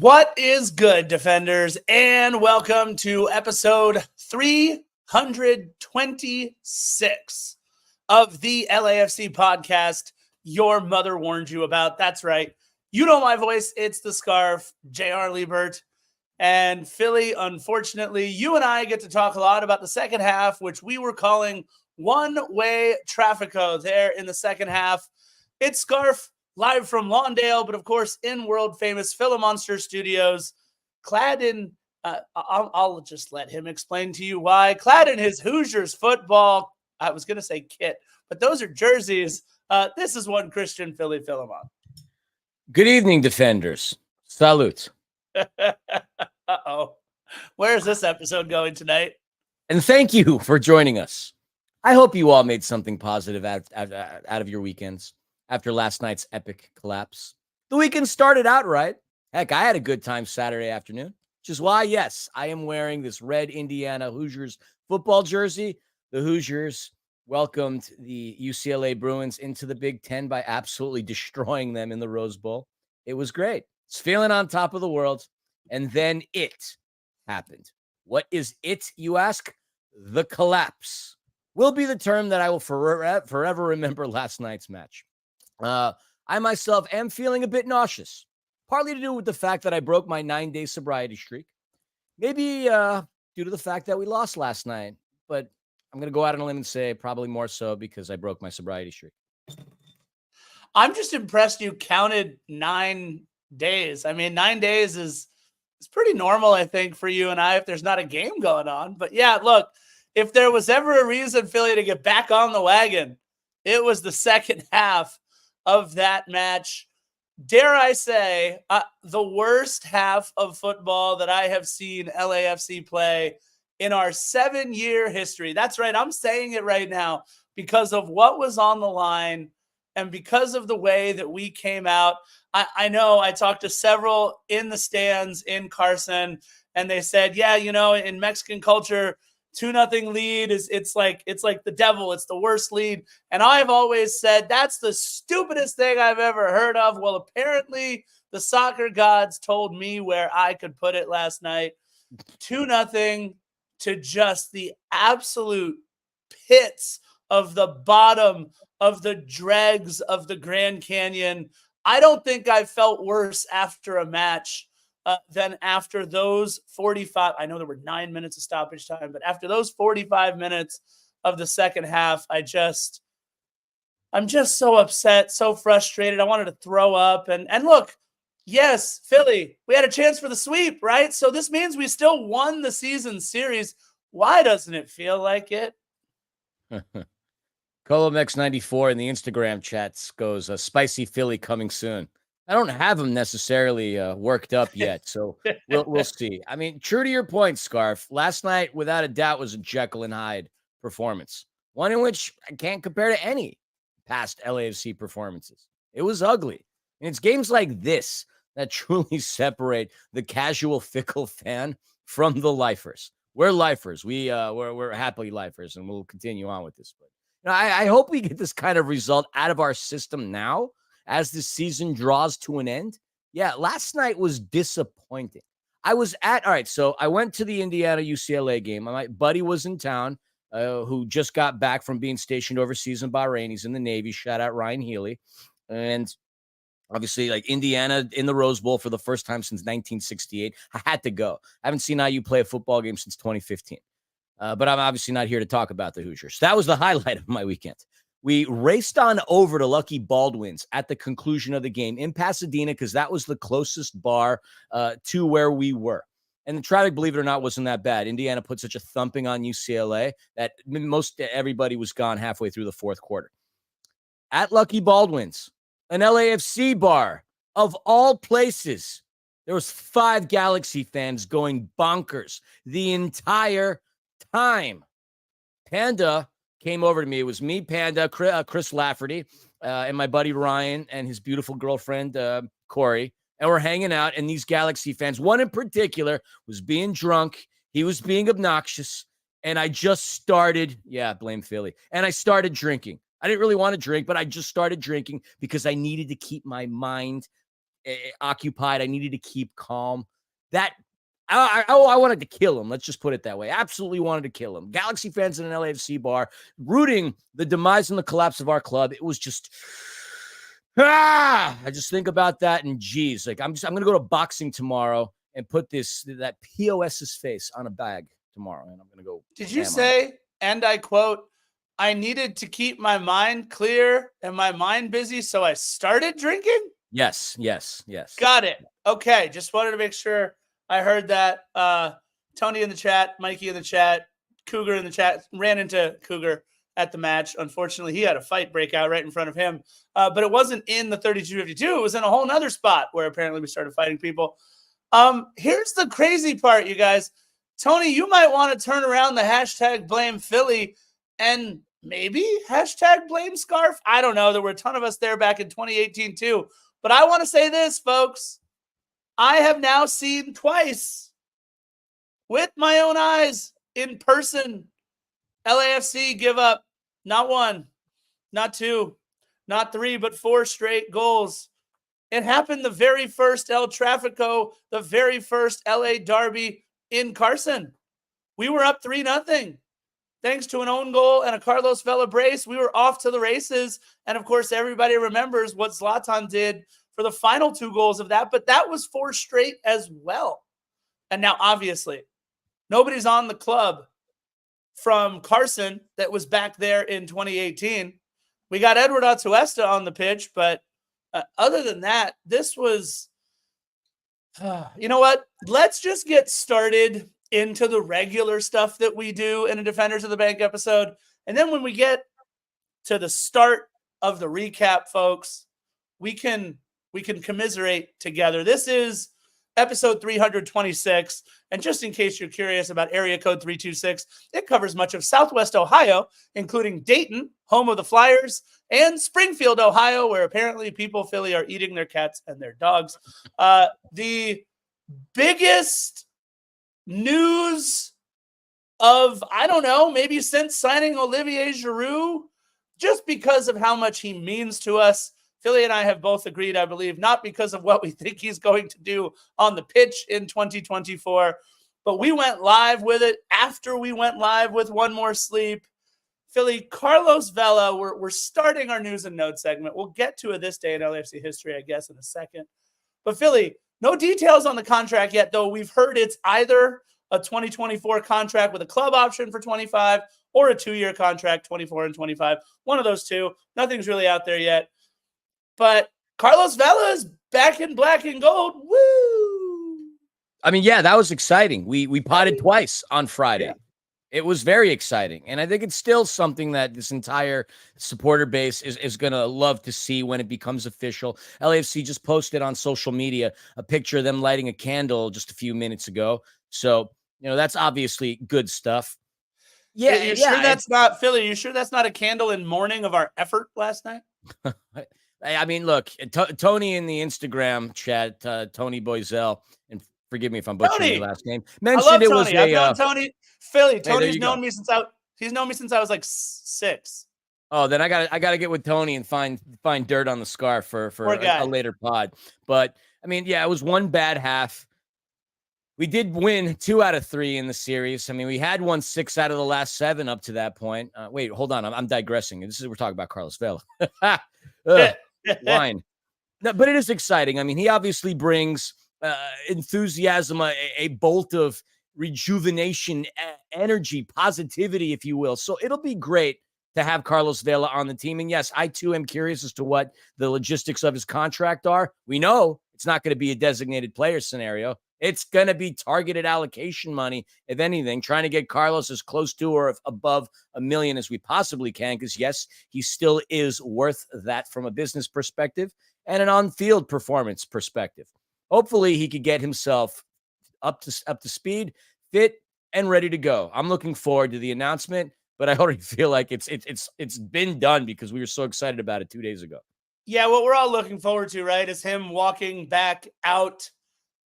What is good, defenders? And welcome to episode 326 of the LAFC podcast your mother warned you about. That's right. You know my voice. It's the Scarf, J.R. Liebert. And Philly, unfortunately, you and I get to talk a lot about the second half, which we were calling one-way Trafico there in the second half. It's Scarf live from Lawndale, but of course in world-famous Philomonster Studios, clad in, I'll just let him explain to you why, clad in his Hoosiers football, I was going to say kit, but those are jerseys. This is one Christian Philly Philemon. Good evening, defenders. Salute. Uh-oh. Where's this episode going tonight? And thank you for joining us. I hope you all made something positive out of your weekends after last night's epic collapse. The weekend started out right. Heck, I had a good time Saturday afternoon, which is why, yes, I am wearing this red Indiana Hoosiers football jersey. The Hoosiers welcomed the UCLA Bruins into the Big Ten by absolutely destroying them in the Rose Bowl. It was great. It's feeling on top of the world. And then it happened. What is it, you ask? The collapse will be the term that I will forever remember last night's match. I myself am feeling a bit nauseous, partly to do with the fact that I broke my 9-day sobriety streak. Maybe due to the fact that we lost last night. But I'm going to go out on a limb and say probably more so because I broke my sobriety streak. I'm just impressed you counted 9 days. I mean, 9 days is pretty normal, I think, for you and I if there's not a game going on. But yeah, look, if there was ever a reason, Philly, to get back on the wagon, it was the second half of that match. Dare I say, the worst half of football that I have seen LAFC play in our 7-year history. That's right. I'm saying it right now because of what was on the line and because of the way that we came out. I know I talked to several in the stands in Carson, and they said, yeah, you know, in Mexican culture, 2-0 lead it's like the devil. It's the worst lead. And I've always said that's the stupidest thing I've ever heard of. Well, apparently the soccer gods told me where I could put it last night. 2-0 to just the absolute pits of the bottom of the dregs of the Grand Canyon. I don't think I felt worse after a match than after those 45. I know there were 9 minutes of stoppage time, but after those 45 minutes of the second half, I'm just so upset, so frustrated. I wanted to throw up. And look, yes, Philly, we had a chance for the sweep, right? So this means we still won the season series. Why doesn't it feel like it? Colomex94 in the Instagram chats goes, spicy Philly coming soon. I don't have him necessarily worked up yet, so we'll see. I mean, true to your point, Scarf, last night, without a doubt, was a Jekyll and Hyde performance, one in which I can't compare to any past LAFC performances. It was ugly. And it's games like this that truly separate the casual, fickle fan from the lifers. We're lifers. We're happily lifers, and we'll continue on with this. But I hope we get this kind of result out of our system now as the season draws to an end. Yeah, last night was disappointing. All right, so I went to the Indiana UCLA game. My buddy was in town who just got back from being stationed overseas in Bahrain. He's in the Navy. Shout out Ryan Healy. And obviously, like Indiana in the Rose Bowl for the first time since 1968. I had to go. I haven't seen IU play a football game since 2015. But I'm obviously not here to talk about the Hoosiers. That was the highlight of my weekend. We raced on over to Lucky Baldwin's at the conclusion of the game in Pasadena because that was the closest bar to where we were. And the traffic, believe it or not, wasn't that bad. Indiana put such a thumping on UCLA that most everybody was gone halfway through the fourth quarter. At Lucky Baldwin's, an LAFC bar of all places, there was 5 Galaxy fans going bonkers the entire time. Panda came over to me. It was me, Panda, Chris Lafferty, and my buddy Ryan and his beautiful girlfriend, Corey. And we're hanging out, and these Galaxy fans, one in particular, was being drunk. He was being obnoxious, and I just started, blame Philly, and I started drinking. I didn't really want to drink, but I just started drinking because I needed to keep my mind occupied. I needed to keep calm. I wanted to kill him. Let's just put it that way. Absolutely wanted to kill him. Galaxy fans in an LAFC bar rooting the demise and the collapse of our club. It was just, I just think about that and geez, like I'm going to go to boxing tomorrow and put that POS's face on a bag tomorrow. And I'm going to go. Did you say, and I quote, I needed to keep my mind clear and my mind busy, so I started drinking? Yes. Got it. Okay. Just wanted to make sure I heard that. Tony in the chat, Mikey in the chat, Cougar in the chat, ran into Cougar at the match. Unfortunately, he had a fight break out right in front of him. But it wasn't in the 3252. It was in a whole nother spot where apparently we started fighting people. Here's the crazy part, you guys. Tony, you might want to turn around the hashtag blame Philly and maybe hashtag blame Scarf. I don't know. There were a ton of us there back in 2018 too. But I want to say this, folks. I have now seen twice with my own eyes in person LAFC give up not one, not two, not three, but 4 straight goals. It happened the very first El Trafico, the very first LA derby in Carson. We were up 3-0. Thanks to an own goal and a Carlos Vela brace, we were off to the races. And of course, everybody remembers what Zlatan did for the final 2 goals of that, but that was 4 straight as well. And now, obviously, nobody's on the club from Carson that was back there in 2018. We got Edward Atuesta on the pitch, but other than that, this was, you know what? Let's just get started into the regular stuff that we do in a Defenders of the Bank episode. And then when we get to the start of the recap, folks, we can commiserate together. This is episode 326. And just in case you're curious about area code 326, it covers much of Southwest Ohio, including Dayton, home of the Flyers, and Springfield, Ohio, where apparently people Philly are eating their cats and their dogs. The biggest news of, I don't know, maybe since signing Olivier Giroud, just because of how much he means to us. Philly and I have both agreed, I believe, not because of what we think he's going to do on the pitch in 2024, but we went live with it after we went live with One More Sleep. Philly, Carlos Vela, we're starting our news and notes segment. We'll get to this day in LAFC history, I guess, in a second. But Philly, no details on the contract yet, though. We've heard it's either a 2024 contract with a club option for 25 or a 2-year contract, 24 and 25. One of those two. Nothing's really out there yet. But Carlos Vela is back in black and gold. Woo! I mean, yeah, that was exciting. We potted twice on Friday. Yeah. It was very exciting. And I think it's still something that this entire supporter base is going to love to see when it becomes official. LAFC just posted on social media a picture of them lighting a candle just a few minutes ago. So, you know, that's obviously good stuff. Yeah, you sure that's not, Philly, you sure that's not a candle in mourning of our effort last night? I mean, look, Tony in the Instagram chat, Tony Boyzell, and forgive me if I'm butchering your last name, mentioned it was I've known Tony. Philly, Tony's known me since I was like 6. Oh, then I gotta get with Tony and find dirt on the scarf for a later pod. But I mean, yeah, it was one bad half. We did win 2 out of 3 in the series. I mean, we had won 6 out of the last 7 up to that point. Wait, hold on, I'm digressing. We're talking about Carlos Vela. Wine. No, but it is exciting. I mean, he obviously brings enthusiasm, a bolt of rejuvenation, energy, positivity, if you will. So it'll be great to have Carlos Vela on the team. And yes, I too am curious as to what the logistics of his contract are. We know it's not going to be a designated player scenario. It's going to be targeted allocation money, if anything, trying to get Carlos as close to or above $1 million as we possibly can. Because yes, he still is worth that from a business perspective and an on-field performance perspective. Hopefully he could get himself up to speed, fit, and ready to go. I'm looking forward to the announcement, but I already feel like it's been done because we were so excited about it 2 days ago. Yeah, what we're all looking forward to, right, is him walking back out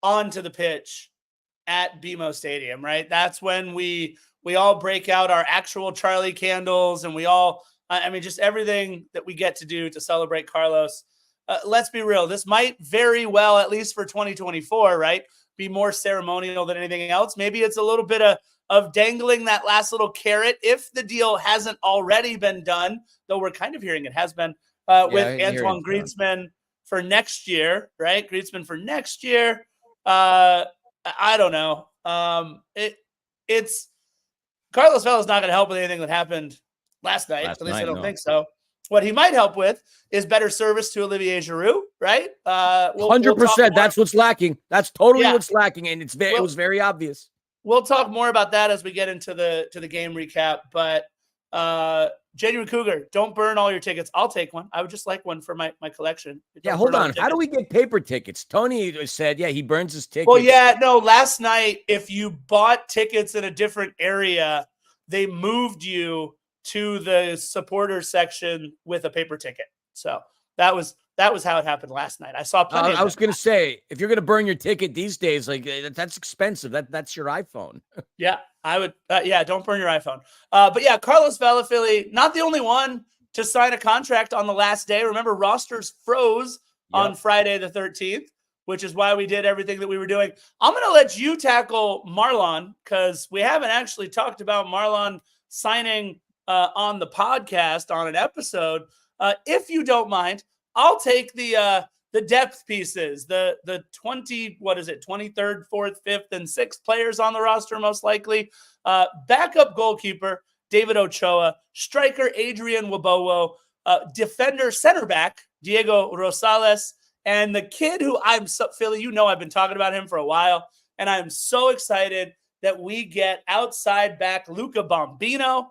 onto the pitch at BMO Stadium, right? That's when we all break out our actual Charlie candles, and we all, I mean, just everything that we get to do to celebrate Carlos. let's be real. This might very well, at least for 2024, right, be more ceremonial than anything else. Maybe it's a little bit of dangling that last little carrot if the deal hasn't already been done, though we're kind of hearing it has been, with Antoine Griezmann for next year, right? Griezmann for next year. I don't know. It's Carlos Vela's not going to help with anything that happened last night. At least I don't think so. What he might help with is better service to Olivier Giroud, right? 100%. That's what's lacking. That's totally what's lacking, and it was very obvious. We'll talk more about that as we get into the game recap. But Genuine Cougar, don't burn all your tickets. I'll take one. I would just like one for my collection. Hold on. How do we get paper tickets? Tony said, he burns his tickets. Well, no. Last night, if you bought tickets in a different area, they moved you to the supporter section with a paper ticket. So that was how it happened last night. I saw plenty. I was going to say, if you're going to burn your ticket these days, like that's expensive. That's your iPhone. Yeah, I would. Don't burn your iPhone. But yeah, Carlos Vela, Philly, not the only one to sign a contract on the last day. Remember, rosters froze on Friday the 13th, which is why we did everything that we were doing. I'm going to let you tackle Marlon because we haven't actually talked about Marlon signing on the podcast on an episode. If you don't mind, I'll take the depth pieces, the 23rd, 4th, 5th, and 6th players on the roster, most likely. Backup goalkeeper, David Ochoa. Striker, Adrian Wabowo. Defender, center back, Diego Rosales. And the kid who Philly, I've been talking about him for a while, and I'm so excited that we get outside back Luca Bombino.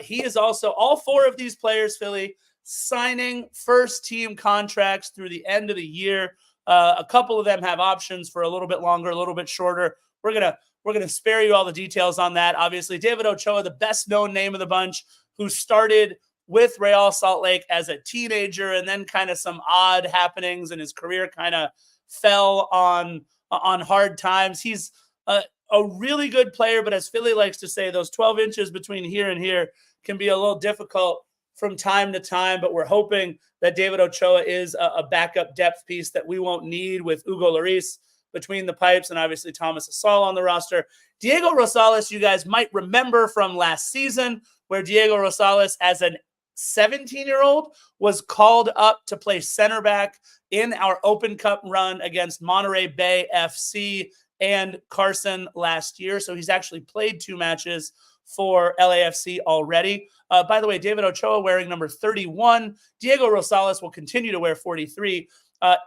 He is also, all four of these players, Philly, signing first-team contracts through the end of the year. A couple of them have options for a little bit longer, a little bit shorter. We're gonna spare you all the details on that. Obviously, David Ochoa, the best-known name of the bunch, who started with Real Salt Lake as a teenager, and then kind of some odd happenings, and his career kind of fell on hard times. He's a really good player, but as Philly likes to say, those 12 inches between here and here can be a little difficult from time to time, but we're hoping that David Ochoa is a backup depth piece that we won't need with Hugo Lloris between the pipes and obviously Thomas Asal on the roster. Diego Rosales, you guys might remember from last season, where Diego Rosales, as an 17-year-old, was called up to play center back in our Open Cup run against Monterey Bay FC and Carson last year. So he's actually played 2 matches for LAFC already. By the way, David Ochoa wearing number 31. Diego Rosales will continue to wear 43.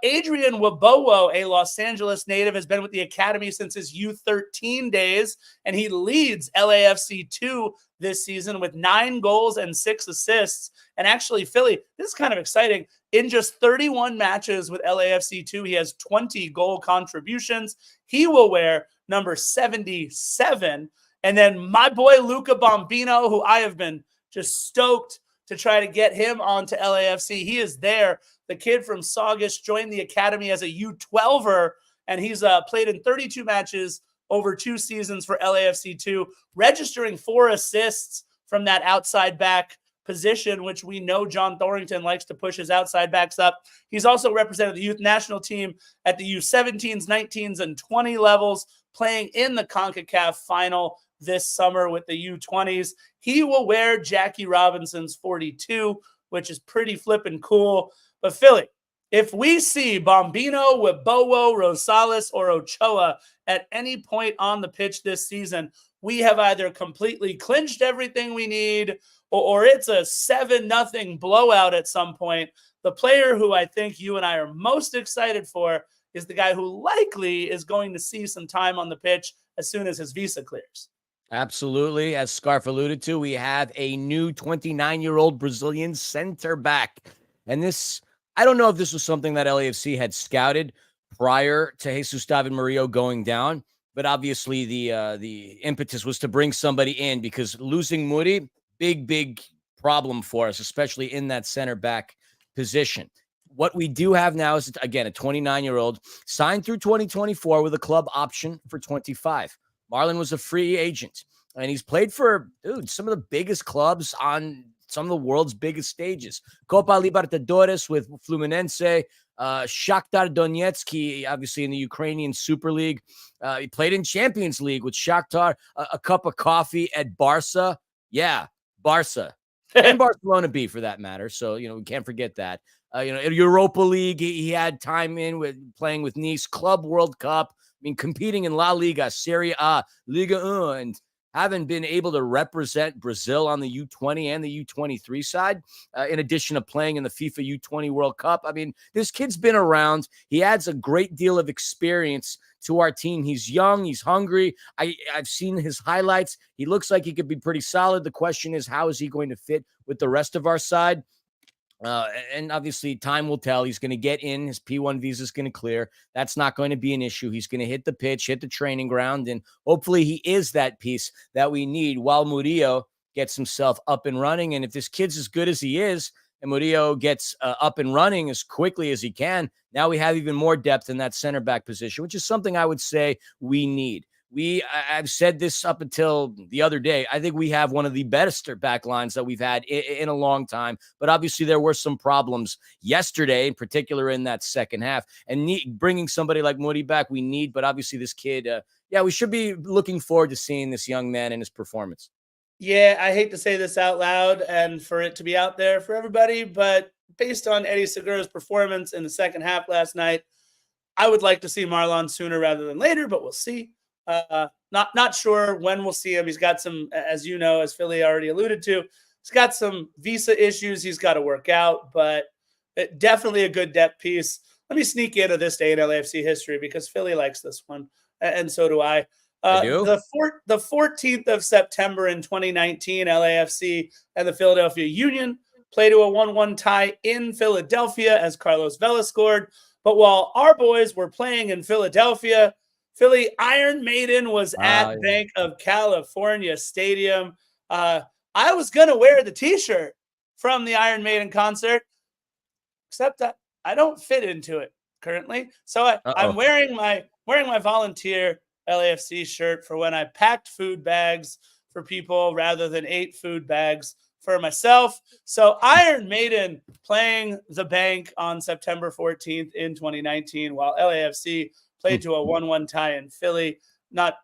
Adrian Wabowo, a Los Angeles native, has been with the academy since his U13 days, and he leads LAFC 2 this season with 9 goals and 6 assists. And actually, Philly, this is kind of exciting. In just 31 matches with LAFC 2, he has 20 goal contributions. He will wear number 77. And then my boy Luca Bombino, who I have been just stoked to try to get him onto LAFC. He is there. The kid from Saugus joined the academy as a U12er, and he's played in 32 matches over 2 seasons for LAFC 2, registering 4 assists from that outside back position, which we know John Thorrington likes to push his outside backs up. He's also represented the youth national team at the U17s, 19s, and 20 levels, playing in the CONCACAF final this summer with the U20s. He will wear Jackie Robinson's 42, which is pretty flippin' cool. But Philly, if we see Bombino, Wabowo, Rosales, or Ochoa at any point on the pitch this season, we have either completely clinched everything we need, or it's a 7-0 blowout at some point. The player who I think you and I are most excited for is the guy who likely is going to see some time on the pitch as soon as his visa clears. Absolutely. As Scarf alluded to, we have a new 29-year-old Brazilian center back. And this, I don't know if this was something that LAFC had scouted prior to Jesus David Murillo going down, but obviously the impetus was to bring somebody in because losing Muri, big problem for us, especially in that center back position. What we do have now is, again, a 29-year-old signed through 2024 with a club option for 25. Marlon was a free agent, and he's played for, some of the biggest clubs on some of the world's biggest stages. Copa Libertadores with Fluminense, Shakhtar Donetsk, obviously in the Ukrainian Super League. He played in Champions League with Shakhtar, a cup of coffee at Barca. Yeah, Barca. And Barcelona B for that matter. So, we can't forget that. Europa League, he had time in with playing with Nice, Club World Cup. I mean, competing in La Liga, Serie A, Liga 1, and having been able to represent Brazil on the U20 and the U23 side, in addition to playing in the FIFA U20 World Cup. I mean, this kid's been around. He adds a great deal of experience to our team. He's young. He's hungry. I've seen his highlights. He looks like he could be pretty solid. The question is, how is he going to fit with the rest of our side? And obviously time will tell. He's going to get in. His P1 visa is going to clear. That's not going to be an issue. He's going to hit the pitch, hit the training ground, and hopefully he is that piece that we need while Murillo gets himself up and running. And if this kid's as good as he is, and Murillo gets up and running as quickly as he can, now we have even more depth in that center back position, which is something I would say we need. I've said this up until the other day. I think we have one of the best back lines that we've had in a long time. But obviously, there were some problems yesterday, in particular in that second half. And bringing somebody like Moody back, we need. But obviously, this kid, we should be looking forward to seeing this young man and his performance. Yeah, I hate to say this out loud and for it to be out there for everybody, but based on Eddie Segura's performance in the second half last night, I would like to see Marlon sooner rather than later, but we'll see. Not sure when we'll see him. He's got some, as you know, as Philly already alluded to, he's got some visa issues he's got to work out, but definitely a good depth piece. Let me sneak into this day in LAFC history because Philly likes this one, and so do I. I do. The 14th of September in 2019, LAFC and the Philadelphia Union played to a 1-1 tie in Philadelphia as Carlos Vela scored. But while our boys were playing in Philadelphia, Philly Iron Maiden was at Bank of California Stadium. I was going to wear the T-shirt from the Iron Maiden concert, except that I don't fit into it currently. So I'm wearing my volunteer LAFC shirt for when I packed food bags for people rather than ate food bags for myself. So Iron Maiden playing the Bank on September 14th in 2019 while LAFC played to a 1-1 tie in Philly. Not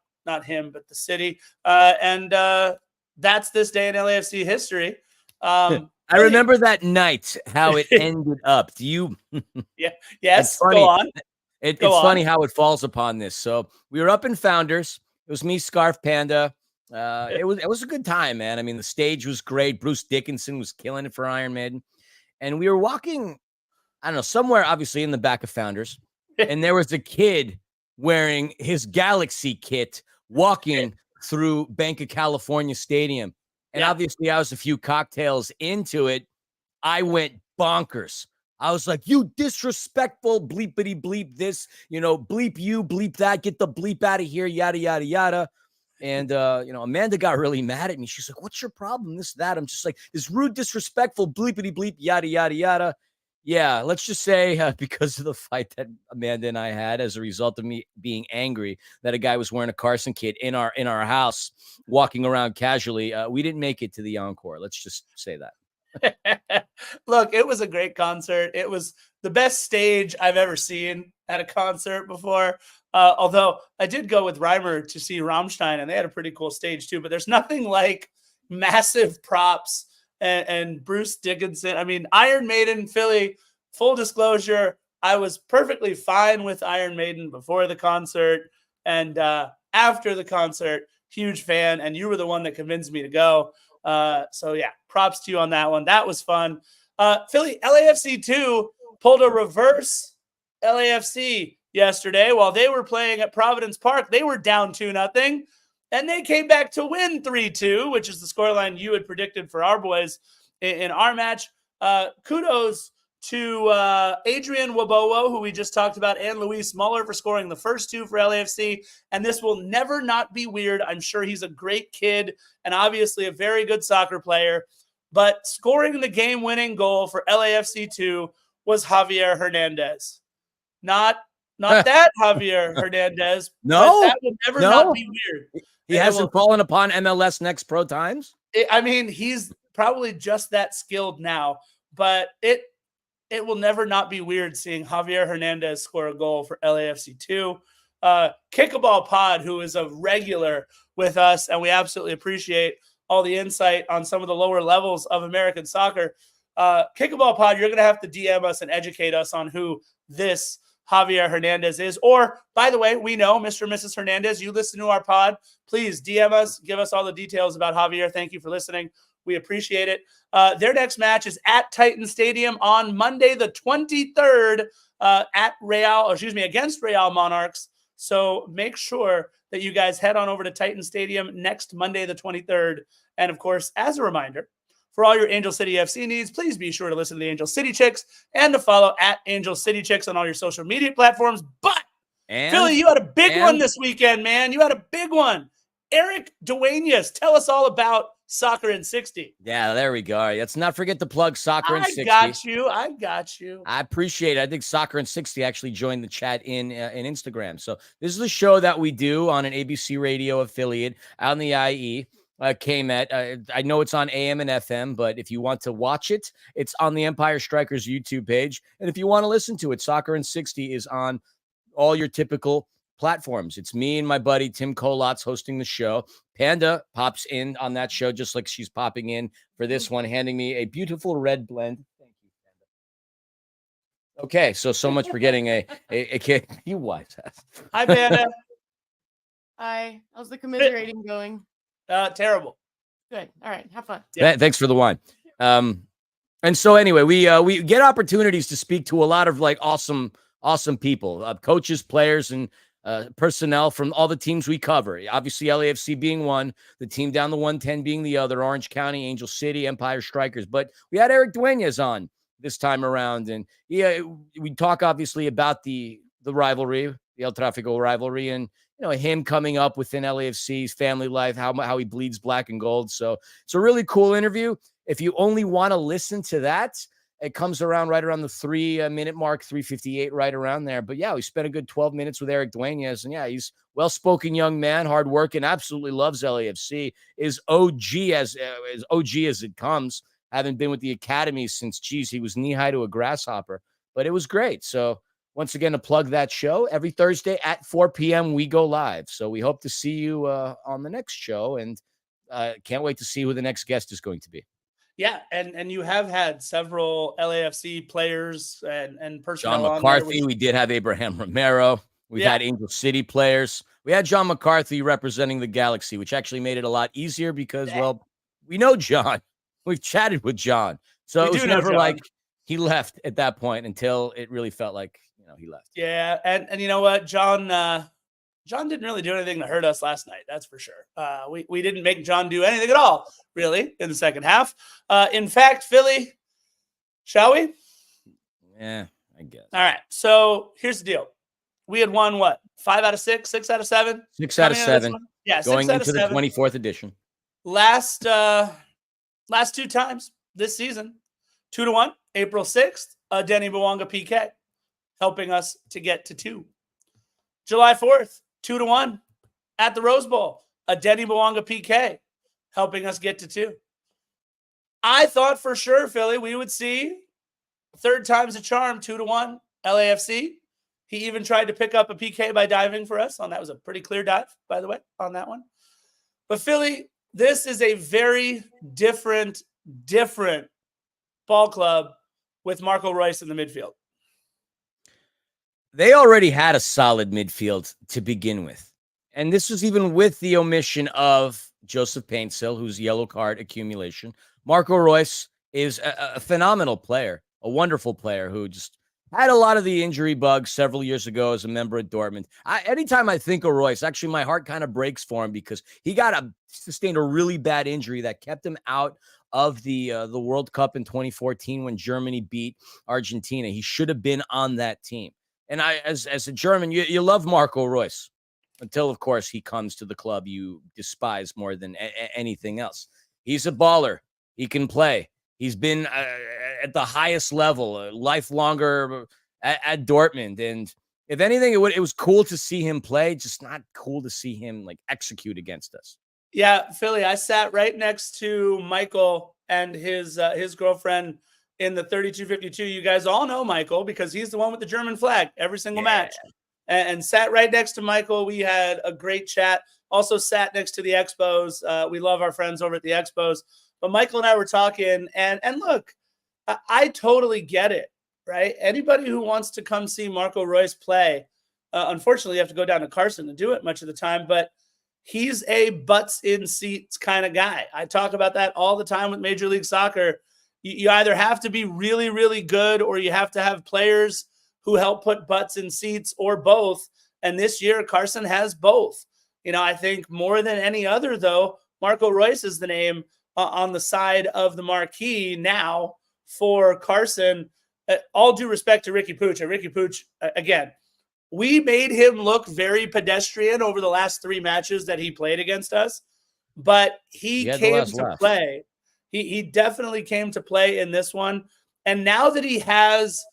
him, but the city. And that's this day in LAFC history. I remember that night, how it ended up. Do you? Yeah. Yes. Go on. It's funny how it falls upon this. So we were up in Founders. It was me, Scarf Panda. It was a good time, man. I mean, the stage was great. Bruce Dickinson was killing it for Iron Maiden. And we were walking, I don't know, somewhere obviously in the back of Founders. And there was a kid wearing his Galaxy kit walking through Bank of California Stadium. And obviously I was a few cocktails into it. I went bonkers. I was like, you disrespectful bleepity bleep this, bleep you, bleep that, get the bleep out of here, yada, yada, yada. And, Amanda got really mad at me. She's like, what's your problem? This, that. I'm just like, this rude, disrespectful bleepity bleep, yada, yada, yada. Yeah, let's just say because of the fight that Amanda and I had as a result of me being angry that a guy was wearing a Carson kit in our house, walking around casually, we didn't make it to the encore. Let's just say that. Look, it was a great concert. It was the best stage I've ever seen at a concert before. Although I did go with Reimer to see Rammstein, and they had a pretty cool stage too. But there's nothing like massive props and Bruce Dickinson. I mean, Iron Maiden, Philly, full disclosure, I was perfectly fine with Iron Maiden before the concert. And after the concert, huge fan. And you were the one that convinced me to go. So, yeah, props to you on that one. That was fun. Philly, LAFC 2 pulled a reverse LAFC yesterday while they were playing at Providence Park. They were down 2-0. And they came back to win 3-2, which is the scoreline you had predicted for our boys in our match. Kudos to Adrian Wabowo, who we just talked about, and Luis Muller for scoring the first two for LAFC. And this will never not be weird. I'm sure he's a great kid and obviously a very good soccer player. But scoring the game-winning goal for LAFC 2 was Javier Hernandez. Not that Javier Hernandez. No, that will never not be weird. He hasn't fallen upon MLS Next Pro times. I mean, he's probably just that skilled now, but it will never not be weird seeing Javier Hernandez score a goal for LAFC 2. Kick a Ball Pod, who is a regular with us, and we absolutely appreciate all the insight on some of the lower levels of American soccer. Kick a Ball Pod, you're going to have to DM us and educate us on who this Javier Hernandez is. Or, by the way, we know Mr. and Mrs. Hernandez, you listen to our pod. Please DM us, give us all the details about Javier. Thank you for listening. We appreciate it. Their next match is at Titan Stadium on Monday, the 23rd, against Real Monarchs. So make sure that you guys head on over to Titan Stadium next Monday, the 23rd. And of course, as a reminder, for all your Angel City FC needs, please be sure to listen to the Angel City Chicks and to follow at Angel City Chicks on all your social media platforms. But Philly, you had a big one this weekend, man. You had a big one. Eric Duenas, tell us all about Soccer in 60. Yeah, there we go. Let's not forget to plug Soccer in 60. I got you. I appreciate it. I think Soccer in 60 actually joined the chat in Instagram. So this is a show that we do on an ABC radio affiliate out in the IE. KMET. I know it's on AM and FM, but if you want to watch it, it's on the Empire Strikers YouTube page. And if you want to listen to it, Soccer in 60 is on all your typical platforms. It's me and my buddy Tim Kolotz hosting the show. Panda pops in on that show just like she's popping in for this one, handing me a beautiful red blend. Thank you, Panda. Okay, so much for getting a kid. You wise ass. Hi, Panda. Hi. How's the commiserating going? Terrible. Good. All right. Have fun. Yeah. Thanks for the wine. And so anyway, we get opportunities to speak to a lot of like awesome people, coaches, players, and personnel from all the teams we cover. Obviously, LAFC being one, the team down the 110 being the other, Orange County, Angel City, Empire Strikers. But we had Eric Duenas on this time around, and we talk obviously about the rivalry, the El Trafico rivalry, and him coming up within LAFC's family life, how he bleeds black and gold. So it's a really cool interview. If you only want to listen to that, it comes around right around the 3-minute mark, 3:58, right around there. But yeah, we spent a good 12 minutes with Eric Duenas, and yeah, he's well-spoken young man, hardworking, absolutely loves LAFC. Is OG as it comes. Haven't been with the academy since, he was knee-high to a grasshopper. But it was great. So once again, to plug that show, every Thursday at 4 p.m. we go live. So we hope to see you on the next show, and can't wait to see who the next guest is going to be. Yeah, and you have had several LAFC players and personnel. John McCarthy. We did have Abraham Romero. We've had Angel City players. We had John McCarthy representing the Galaxy, which actually made it a lot easier because, well, we know John. We've chatted with John. So it was never like he left at that point until it really felt like, he left. Yeah, and you know what? John didn't really do anything to hurt us last night. That's for sure. We didn't make John do anything at all, really, in the second half. In fact, Philly, shall we? Yeah, I guess. All right. So here's the deal. We had won, 5 out of 6, 6 out of 7? 6 out of 7. Yeah, going into the 24th edition. Last 2 times this season, 2-1, April 6th, a Denny Bwanga PK, helping us to get to 2. July 4th, 2-1 at the Rose Bowl, a Denny Bwanga PK, helping us get to 2. I thought for sure, Philly, we would see third time's a charm, 2-1 LAFC. He even tried to pick up a PK by diving for us. That was a pretty clear dive, by the way, on that one. But Philly, this is a very different ball club with Marco Reus in the midfield. They already had a solid midfield to begin with. And this was even with the omission of Joseph Paintsill, whose yellow card accumulation. Marco Reus is a phenomenal player, a wonderful player who just had a lot of the injury bugs several years ago as a member of Dortmund. Anytime I think of Reus, actually my heart kind of breaks for him because he sustained a really bad injury that kept him out of the World Cup in 2014 when Germany beat Argentina. He should have been on that team. And as a German, you love Marco Reus until, of course, he comes to the club you despise more than anything else. He's a baller. He can play. He's been at the highest level, life longer at Dortmund. And if anything, it was cool to see him play, just not cool to see him like execute against us. Yeah, Philly, I sat right next to Michael and his girlfriend in the 3252. You guys all know Michael because he's the one with the German flag every single Yeah. match. And sat right next to Michael. We had a great chat. Also sat next to the Expos. We love our friends over at the Expos. But Michael and I were talking, and look, I totally get it, right? Anybody who wants to come see Marco Reus play, unfortunately, you have to go down to Carson to do it much of the time, but he's a butts in seats kind of guy. I talk about that all the time with Major League Soccer. You either have to be really, really good or you have to have players who help put butts in seats or both. And this year, Carson has both. I think more than any other, though, Marco Reus is the name on the side of the marquee now for Carson. All due respect to Ricky Puig. And Ricky Puig, again, we made him look very pedestrian over the last 3 matches that he played against us, but he came to play. He definitely came to play in this one. And now that he has,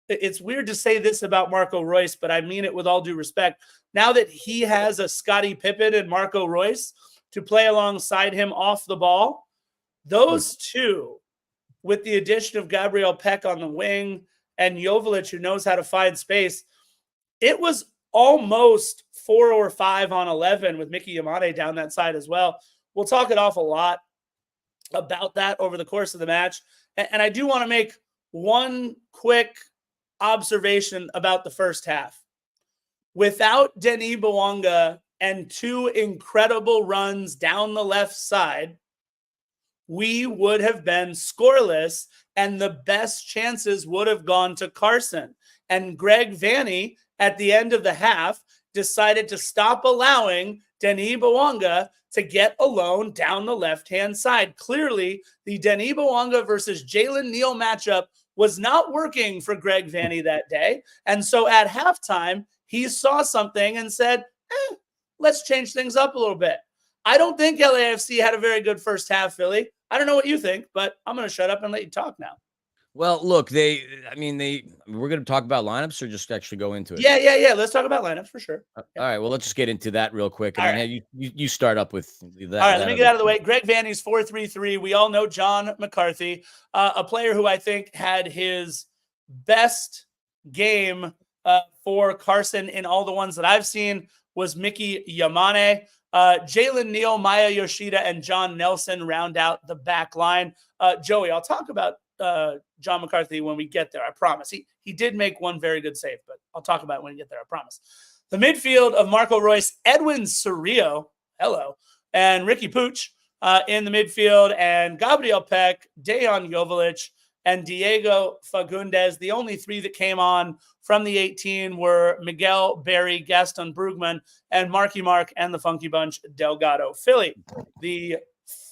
it's weird to say this about Marco Reus, but I mean it with all due respect. Now that he has a Scottie Pippen and Marco Reus to play alongside him off the ball, those two, with the addition of Gabriel Peck on the wing and Joveljic, who knows how to find space, it was almost 4 or 5 on 11 with Mickey Yamane down that side as well. We'll talk an awful lot about that over the course of the match. And I do want to make one quick observation about the first half. Without Denis Bouanga and 2 incredible runs down the left side, we would have been scoreless and the best chances would have gone to Carson. And Greg Vanney, at the end of the half, decided to stop allowing Denis Bouanga to get alone down the left-hand side. Clearly, the Denis Bouanga versus Jalen Neal matchup was not working for Greg Vanney that day. And so at halftime, he saw something and said, let's change things up a little bit. I don't think LAFC had a very good first half, Philly. I don't know what you think, but I'm going to shut up and let you talk now. Well, look, we're going to talk about lineups or just actually go into it? Yeah. Let's talk about lineups for sure. All right. Well, let's just get into that real quick. And then you start up with that. All right, let me get out of the way. Greg Vanney's 4-3-3. We all know John McCarthy, a player who I think had his best game for Carson in all the ones that I've seen was Mickey Yamane. Jalen Neal, Maya Yoshida, and John Nelson round out the back line. Joey, I'll talk about John McCarthy when we get there, I promise. He did make one very good save, but I'll talk about it when we get there, I promise. The midfield of Marco Reus, Edwin Cerrillo, hello, and Ricky Puig in the midfield, and Gabriel Peck, Dejan Joveljic, and Diego Fagundes. The only 3 that came on from the 18 were Miguel, Barry, Gaston Brugman, and Marky Mark and the Funky Bunch, Delgado. Philly, the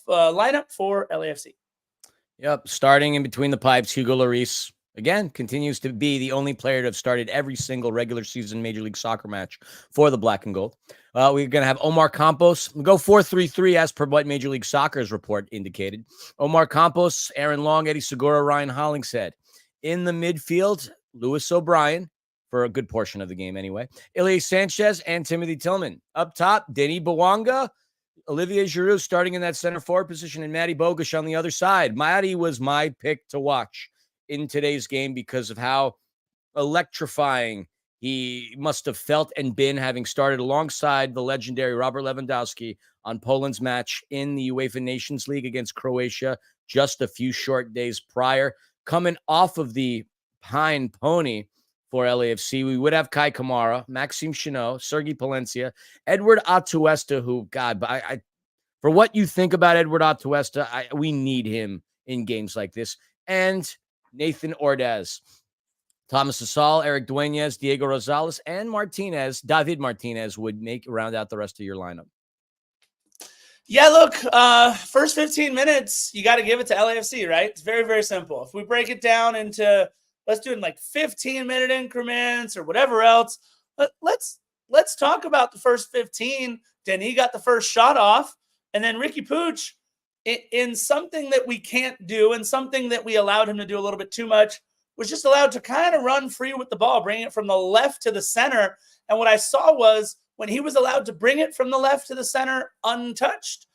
lineup for LAFC. Yep, starting in between the pipes, Hugo Lloris, again, continues to be the only player to have started every single regular season Major League Soccer match for the Black and Gold. We're going to have Omar Campos. We'll go 4-3-3 as per what Major League Soccer's report indicated. Omar Campos, Aaron Long, Eddie Segura, Ryan Hollingshead. In the midfield, Lewis O'Brien, for a good portion of the game anyway. Ilie Sanchez and Timothy Tillman. Up top, Denis Bouanga, Olivier Giroud starting in that center forward position, and Matty Bogey on the other side. Matty was my pick to watch in today's game because of how electrifying he must have felt and been, having started alongside the legendary Robert Lewandowski on Poland's match in the UEFA Nations League against Croatia just a few short days prior. Coming off of the Pine Pony for LAFC, we would have Kai Kamara, Maxime Chenot, Sergi Palencia, Edward Atuesta, who, God, I for what you think about Edward Atuesta, we need him in games like this, and Nathan Ordaz. Thomas Asal, Eric Dueñas, Diego Rosales, and David Martinez would round out the rest of your lineup. Yeah, look, first 15 minutes, you got to give it to LAFC, right? It's very, very simple. If we break it down into, let's do it in like 15-minute increments or whatever else, let's talk about the first 15. Denis got the first shot off, and then Ricky Puig, in something that we can't do and something that we allowed him to do a little bit too much, was just allowed to kind of run free with the ball, bringing it from the left to the center. And what I saw was when he was allowed to bring it from the left to the center untouched,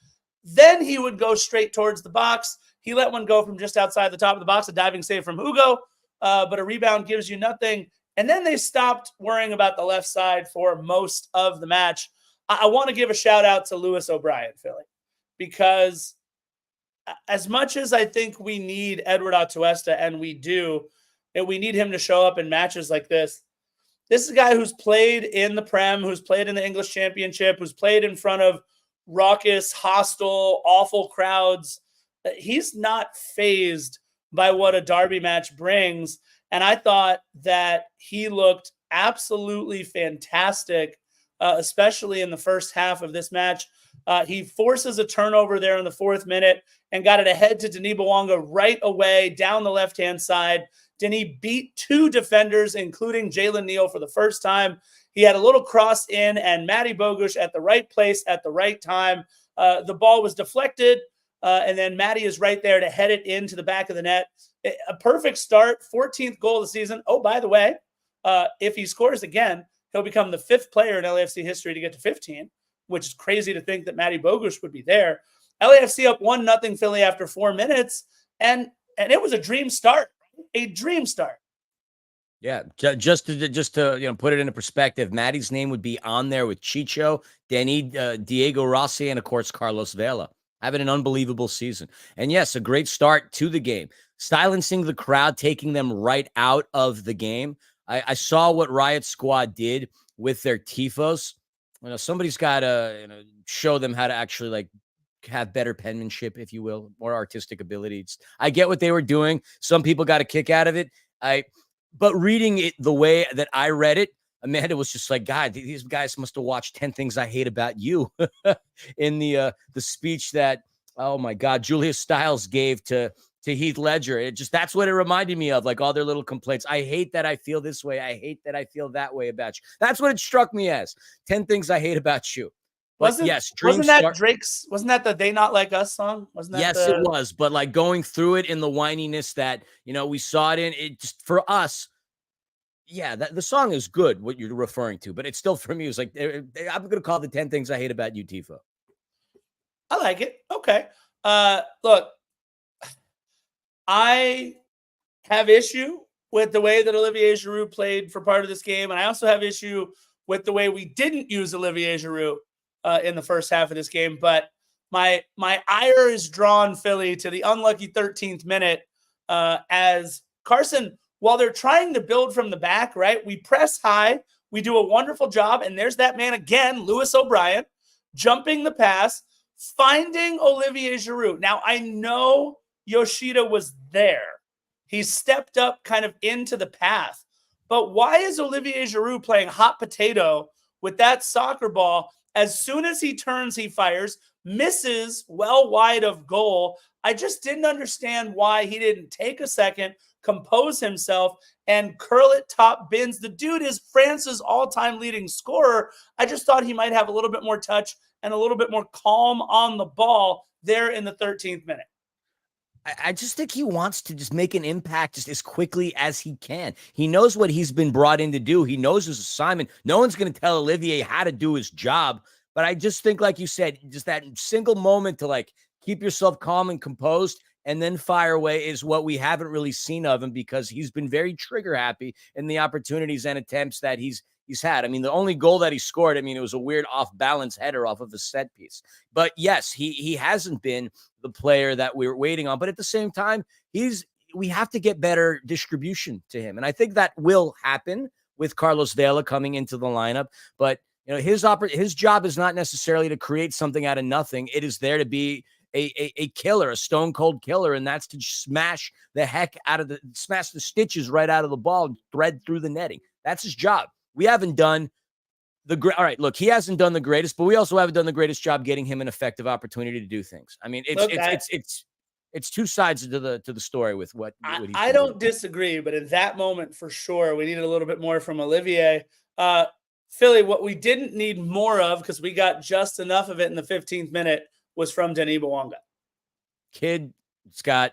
Then he would go straight towards the box. He let one go from just outside the top of the box, a diving save from Hugo, but a rebound gives you nothing. And then they stopped worrying about the left side for most of the match. I want to give a shout out to Lewis O'Brien, Philly, because as much as I think we need Edward Atuesta, and we do, and we need him to show up in matches like this, this is a guy who's played in the Prem, who's played in the English Championship, who's played in front of raucous, hostile, awful crowds. He's not fazed by what a derby match brings. And I thought that he looked absolutely fantastic, especially in the first half of this match. He forces a turnover there in the 4th minute and got it ahead to Denis Bouanga right away down the left-hand side. Denis beat 2 defenders, including Jalen Neal, for the first time. He had a little cross in, and Matty Bogey at the right place at the right time. The ball was deflected, and then Matty is right there to head it into the back of the net. A perfect start, 14th goal of the season. Oh, by the way, if he scores again, he'll become the 5th player in LAFC history to get to 15, which is crazy to think that Matty Bogey would be there. LAFC up 1-0 Philly after 4 minutes, and it was a dream start. A dream start. Yeah, just to put it into perspective, Matty's name would be on there with Chicho, Denis, Diego Rossi, and of course Carlos Vela, having an unbelievable season. And yes, a great start to the game, silencing the crowd, taking them right out of the game. I saw what Riot Squad did with their tifos. Somebody's got to show them how to actually have better penmanship, if you will, more artistic abilities. I get what they were doing. Some people got a kick out of it. But reading it the way that I read it, Amanda was just like, God, these guys must have watched 10 Things I Hate About You in the speech that, oh my God, Julius Stiles gave to Heath Ledger. That's what it reminded me of, like all their little complaints. I hate that I feel this way. I hate that I feel that way about you. That's what it struck me as. 10 Things I Hate About You. But wasn't that Drake's? Wasn't that the "They Not Like Us" song? Wasn't that? Yes, it was. But going through it in the whininess that we saw it in, it just for us. Yeah, the song is good. What you're referring to, but it's still for me. It's like I'm going to call the 10 Things I Hate About You, Tifo. I like it. Okay. Look, I have issue with the way that Olivier Giroud played for part of this game, and I also have issue with the way we didn't use Olivier Giroud in the first half of this game. But my ire is drawn, Philly, to the unlucky 13th minute as Carson, while they're trying to build from the back, right? We press high. We do a wonderful job. And there's that man again, Lewis O'Brien, jumping the pass, finding Olivier Giroud. Now, I know Yoshida was there. He stepped up kind of into the path. But why is Olivier Giroud playing hot potato with that soccer ball? As soon as he turns, he fires, misses well wide of goal. I just didn't understand why he didn't take a second, compose himself, and curl it top bins. The dude is France's all-time leading scorer. I just thought he might have a little bit more touch and a little bit more calm on the ball there in the 13th minute. I just think he wants to just make an impact just as quickly as he can. He knows what he's been brought in to do. He knows his assignment. No one's going to tell Olivier how to do his job. But I just think, like you said, just that single moment to keep yourself calm and composed and then fire away is what we haven't really seen of him, because he's been very trigger happy in the opportunities and attempts that he's had. I mean, the only goal that he scored, it was a weird off-balance header off of a set piece. But yes, he hasn't been the player that we were waiting on. But at the same time, we have to get better distribution to him. And I think that will happen with Carlos Vela coming into the lineup. But his job is not necessarily to create something out of nothing. It is there to be a killer, a stone cold killer, and that's to smash the stitches right out of the ball and thread through the netting. That's his job. We haven't done all right, look, he hasn't done the greatest, but we also haven't done the greatest job getting him an effective opportunity to do things. I mean, it's two sides to the story with what he's I don't disagree, but in that moment, for sure, we needed a little bit more from Olivier. Philly, what we didn't need more of, because we got just enough of it in the 15th minute, was from Denis Bouanga. Kid's got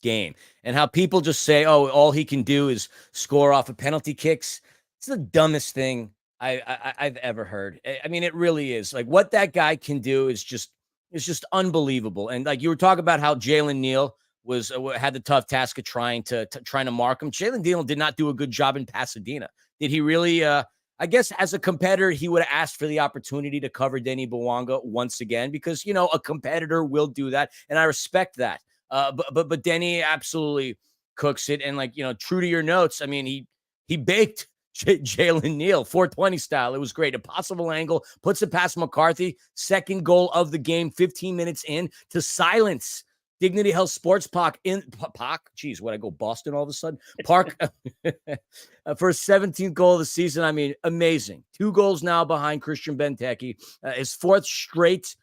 game. And how people just say, oh, all he can do is score off of penalty kicks. It's the dumbest thing I've ever heard. I mean, it really is. Like, what that guy can do is just is just unbelievable. And like you were talking about how Jalen Neal was had the tough task of trying to mark him. Jalen Neal did not do a good job in Pasadena. Did he really? I guess as a competitor, he would have asked for the opportunity to cover Denny Bwanga once again because, you know, a competitor will do that. And I respect that. But Denny absolutely cooks it. And like, you know, true to your notes, I mean, he baked Jalen Neal 420 style. It was great. A possible angle, puts it past McCarthy. Second goal of the game, 15 minutes in to silence Dignity Health Sports Park in Park. Geez, what I go Boston all of a sudden? Park for his 17th goal of the season. I mean, amazing. 2 goals now behind Christian Benteke. His 4th straight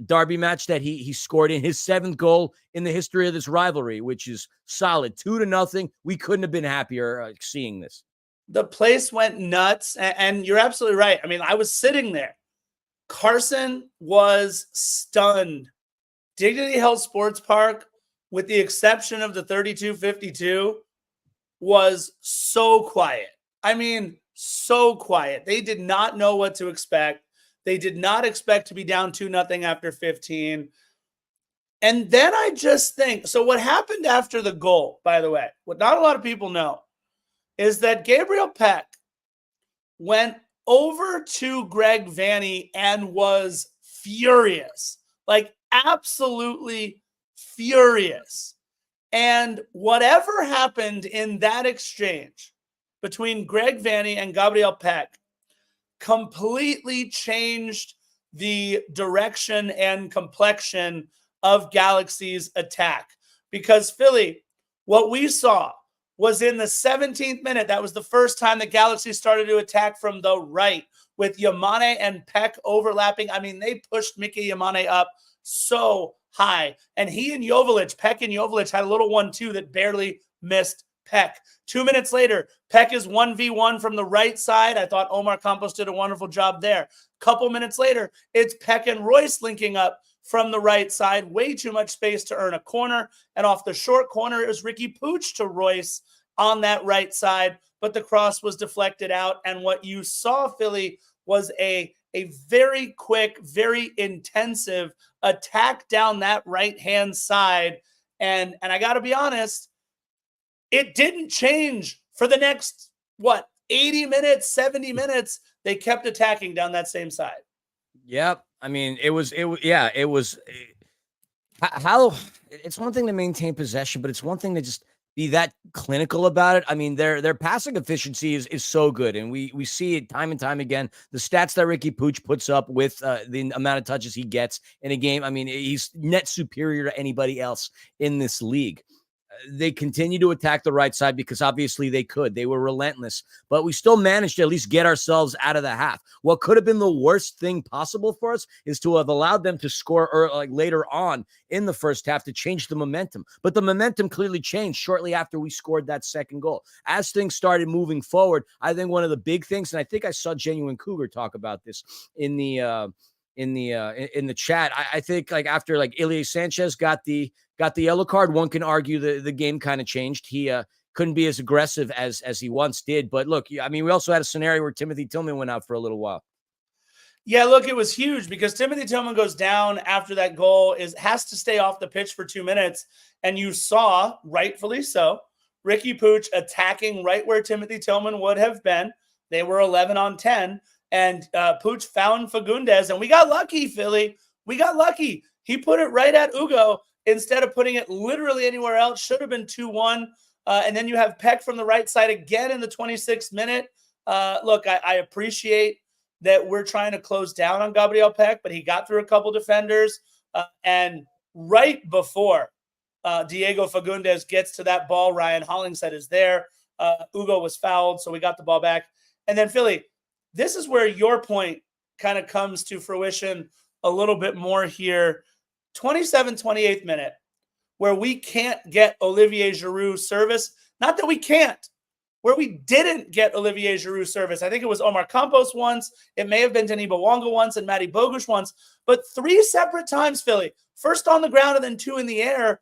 derby match that he scored in, his 7th goal in the history of this rivalry, which is solid. 2-0. We couldn't have been happier seeing this. The place went nuts, and you're absolutely right. I mean, I was sitting there. Carson was stunned. Dignity Health Sports Park, with the exception of the 3252, was so quiet. I mean, so quiet. They did not know what to expect. They did not expect to be down 2-0 after 15. And then I just think, so what happened after the goal, by the way, what not a lot of people know, is that Gabriel Peck went over to Greg Vanney and was furious, like absolutely furious. And whatever happened in that exchange between Greg Vanney and Gabriel Peck completely changed the direction and complexion of Galaxy's attack. Because Philly, what we saw was in the 17th minute. That was the first time the Galaxy started to attack from the right with Yamane and Peck overlapping. I mean, they pushed Mickey Yamane up so high. And he and Joveljic, Peck and Joveljic, had a little 1-2 that barely missed Peck. 2 minutes later, Peck is 1v1 from the right side. I thought Omar Campos did a wonderful job there. Couple minutes later, it's Peck and Royce linking up from the right side. Way too much space to earn a corner. And off the short corner, it was Ricky Pooch to Royce on that right side. But the cross was deflected out. And what you saw, Philly, was a very quick, very intensive attack down that right-hand side. And I got to be honest, it didn't change for the next, 80 minutes, 70 minutes. They kept attacking down that same side. Yep. I mean, it was how it's one thing to maintain possession, but it's one thing to just be that clinical about it. I mean, their passing efficiency is so good. And we see it time and time again. The stats that Ricky Pooch puts up with the amount of touches he gets in a game. I mean, he's net superior to anybody else in this league. They continue to attack the right side because obviously they could. They were relentless, but we still managed to at least get ourselves out of the half. What could have been the worst thing possible for us is to have allowed them to score later on in the first half to change the momentum. But the momentum clearly changed shortly after we scored that second goal. As things started moving forward, I think one of the big things, and I think I saw Genuine Cougar talk about this in the chat. I think like after like Ilya Sanchez got the yellow card, one can argue the game kind of changed. He couldn't be as aggressive as he once did. But look, I mean, we also had a scenario where Timothy Tillman went out for a little while. Yeah, look, it was huge because Timothy Tillman goes down after that goal, has to stay off the pitch for 2 minutes. And you saw, rightfully so, Ricky Pooch attacking right where Timothy Tillman would have been. They were 11 on 10. And Pooch found Fagundes. And we got lucky, Philly. We got lucky. He put it right at Ugo instead of putting it literally anywhere else. Should have been 2-1. And then you have Peck from the right side again in the 26th minute. Look, I appreciate that we're trying to close down on Gabriel Peck, but he got through a couple defenders. And right before Diego Fagundes gets to that ball, Ryan Hollingshead is there. Ugo was fouled, so we got the ball back. And then, Philly, this is where your point kind of comes to fruition a little bit more here. 28th minute, where we can't get Olivier Giroud service. Not that we can't, where we didn't get Olivier Giroud service. I think it was Omar Campos once. It may have been Denis Bwanga once and Matty Bogey once. But 3 separate times, Philly, first on the ground and then 2 in the air,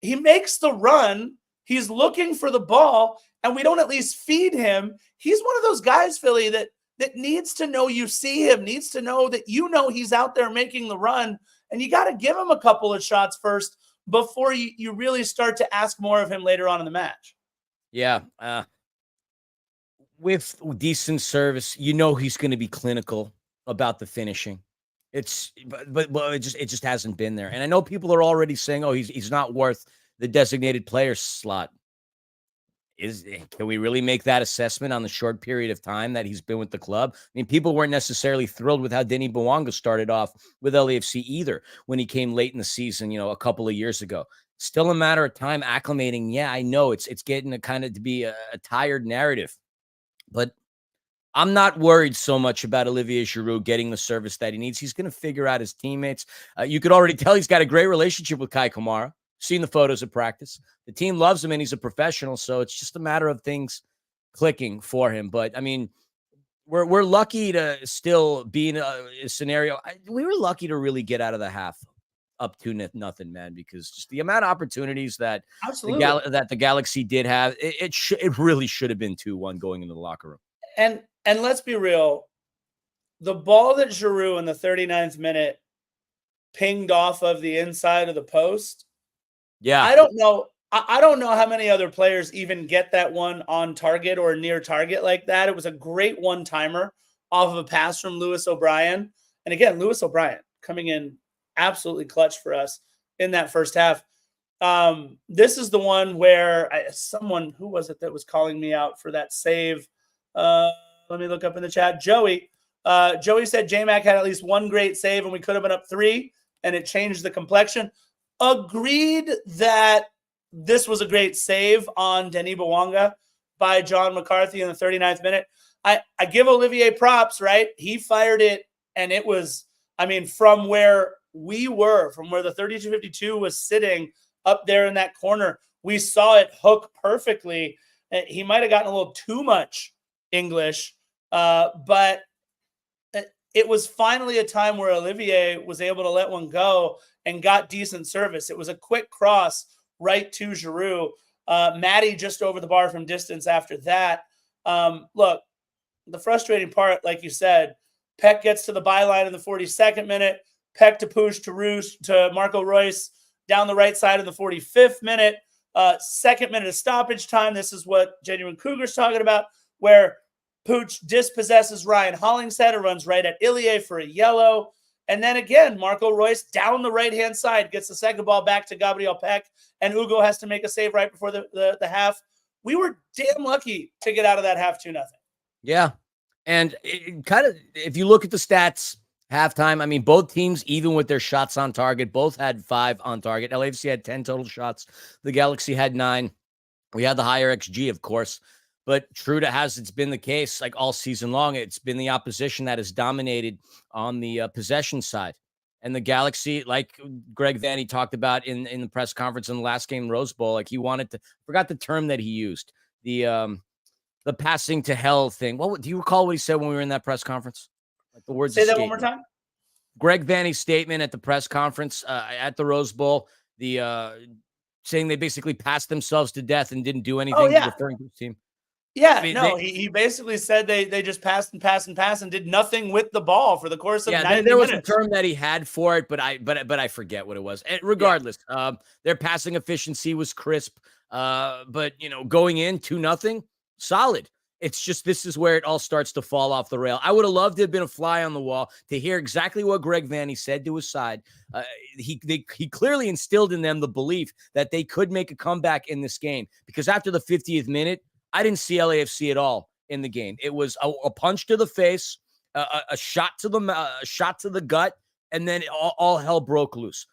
he makes the run. He's looking for the ball, and we don't at least feed him. He's one of those guys, Philly, that that needs to know you see him, needs to know that he's out there making the run, and you got to give him a couple of shots first before you really start to ask more of him later on in the match. Yeah. With decent service, he's going to be clinical about the finishing. But it just hasn't been there. And I know people are already saying, oh, he's not worth the designated player slot. Can we really make that assessment on the short period of time that he's been with the club? I mean, people weren't necessarily thrilled with how Denny Bouanga started off with LAFC either when he came late in the season, a couple of years ago. Still a matter of time acclimating. Yeah, I know it's getting to be a tired narrative, but I'm not worried so much about Olivier Giroud getting the service that he needs. He's going to figure out his teammates. You could already tell he's got a great relationship with Kai Kamara. Seen the photos of practice. The team loves him, and he's a professional, so it's just a matter of things clicking for him. But, I mean, we're lucky to still be in a scenario. We were lucky to really get out of the half up 2-0, man, because just the amount of opportunities that the Galaxy did have, it really should have been 2-1 going into the locker room. And let's be real, the ball that Giroud in the 39th minute pinged off of the inside of the post. Yeah. I don't know how many other players even get that one on target or near target like that. It was a great one-timer off of a pass from Lewis O'Brien. And again, Lewis O'Brien coming in absolutely clutch for us in that first half. This is the one where who was it that was calling me out for that save? Let me look up in the chat. Joey said J-Mac had at least one great save and we could have been up 3 and it changed the complexion. Agreed that this was a great save on Denis Bouanga by John McCarthy in the 39th minute. I give Olivier props, right? He fired it, and it was, from where we were, from where the 32-52 was sitting up there in that corner, we saw it hook perfectly. He might have gotten a little too much English, but it was finally a time where Olivier was able to let one go and got decent service. It was a quick cross right to Giroud. Matty just over the bar from distance after that. Look, the frustrating part, like you said, Peck gets to the byline in the 42nd minute. Peck to push to Marco Reus down the right side in the 45th minute. Second minute of stoppage time. This is what Genuine Cougar's talking about, where Pooch dispossesses Ryan Hollingshead and runs right at Ilie for a yellow. And then again, Marco Reus down the right-hand side gets the second ball back to Gabriel Peck, and Ugo has to make a save right before the half. We were damn lucky to get out of that half 2-0. Yeah. And if you look at the stats, halftime, both teams, even with their shots on target, both had 5 on target. LAFC had 10 total shots. The Galaxy had 9. We had the higher XG, of course. But true to it's been the case like all season long. It's been the opposition that has dominated on the possession side. And the Galaxy, like Greg Vanny talked about in the press conference in the last game, Rose Bowl, like he wanted to, forgot the term that he used, the passing to hell thing. What do you recall what he said when we were in that press conference? Like the words. Say that one more time. Greg Vanny's statement at the press conference at the Rose Bowl, saying they basically passed themselves to death and didn't do anything. Referring to his team. Yeah, he basically said they just passed and did nothing with the ball for the course of 90 minutes. There was a term that he had for it, but I forget what it was. And regardless, their passing efficiency was crisp. But going in 2-0, solid. It's just this is where it all starts to fall off the rail. I would have loved to have been a fly on the wall to hear exactly what Greg Vanny said to his side. He clearly instilled in them the belief that they could make a comeback in this game, because after the 50th minute, I didn't see LAFC at all in the game. It was a punch to the face, a shot to the gut, and then all hell broke loose.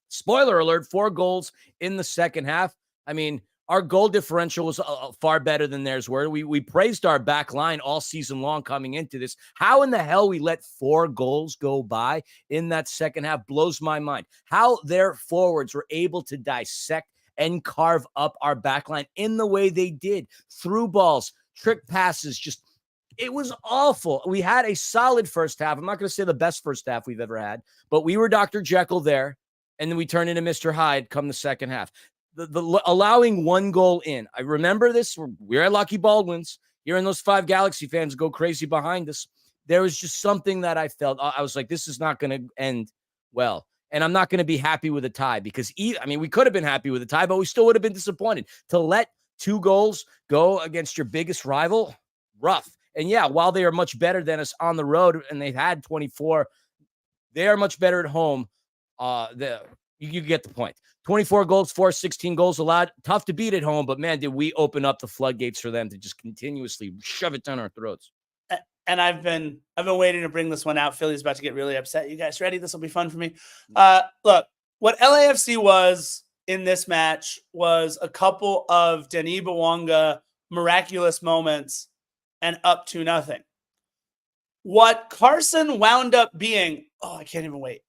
Spoiler alert: 4 goals in the second half. Our goal differential was far better than theirs were. We praised our back line all season long coming into this. How in the hell we let 4 goals go by in that second half blows my mind. How their forwards were able to dissect and carve up our backline in the way they did. Through balls, trick passes, it was awful. We had a solid first half. I'm not going to say the best first half we've ever had, but we were Dr. Jekyll there, and then we turned into Mr. Hyde come the second half. The allowing 1 goal in. I remember this. We're at Lucky Baldwin's. hearing those 5 Galaxy fans go crazy behind us, there was just something that I felt. I was like, this is not going to end well. And I'm not going to be happy with a tie because, we could have been happy with a tie, but we still would have been disappointed. To let 2 goals go against your biggest rival, rough. And yeah, while they are much better than us on the road and they've had 24, they are much better at home. You get the point. 24 goals for, 16 goals allowed. Tough to beat at home, but man, did we open up the floodgates for them to just continuously shove it down our throats. And I've been waiting to bring this one out. Philly's about to get really upset. You guys ready? This will be fun for me. Look, what LAFC was in this match was a couple of Denis Bouanga miraculous moments and up to nothing. What Carson wound up being, I can't even wait.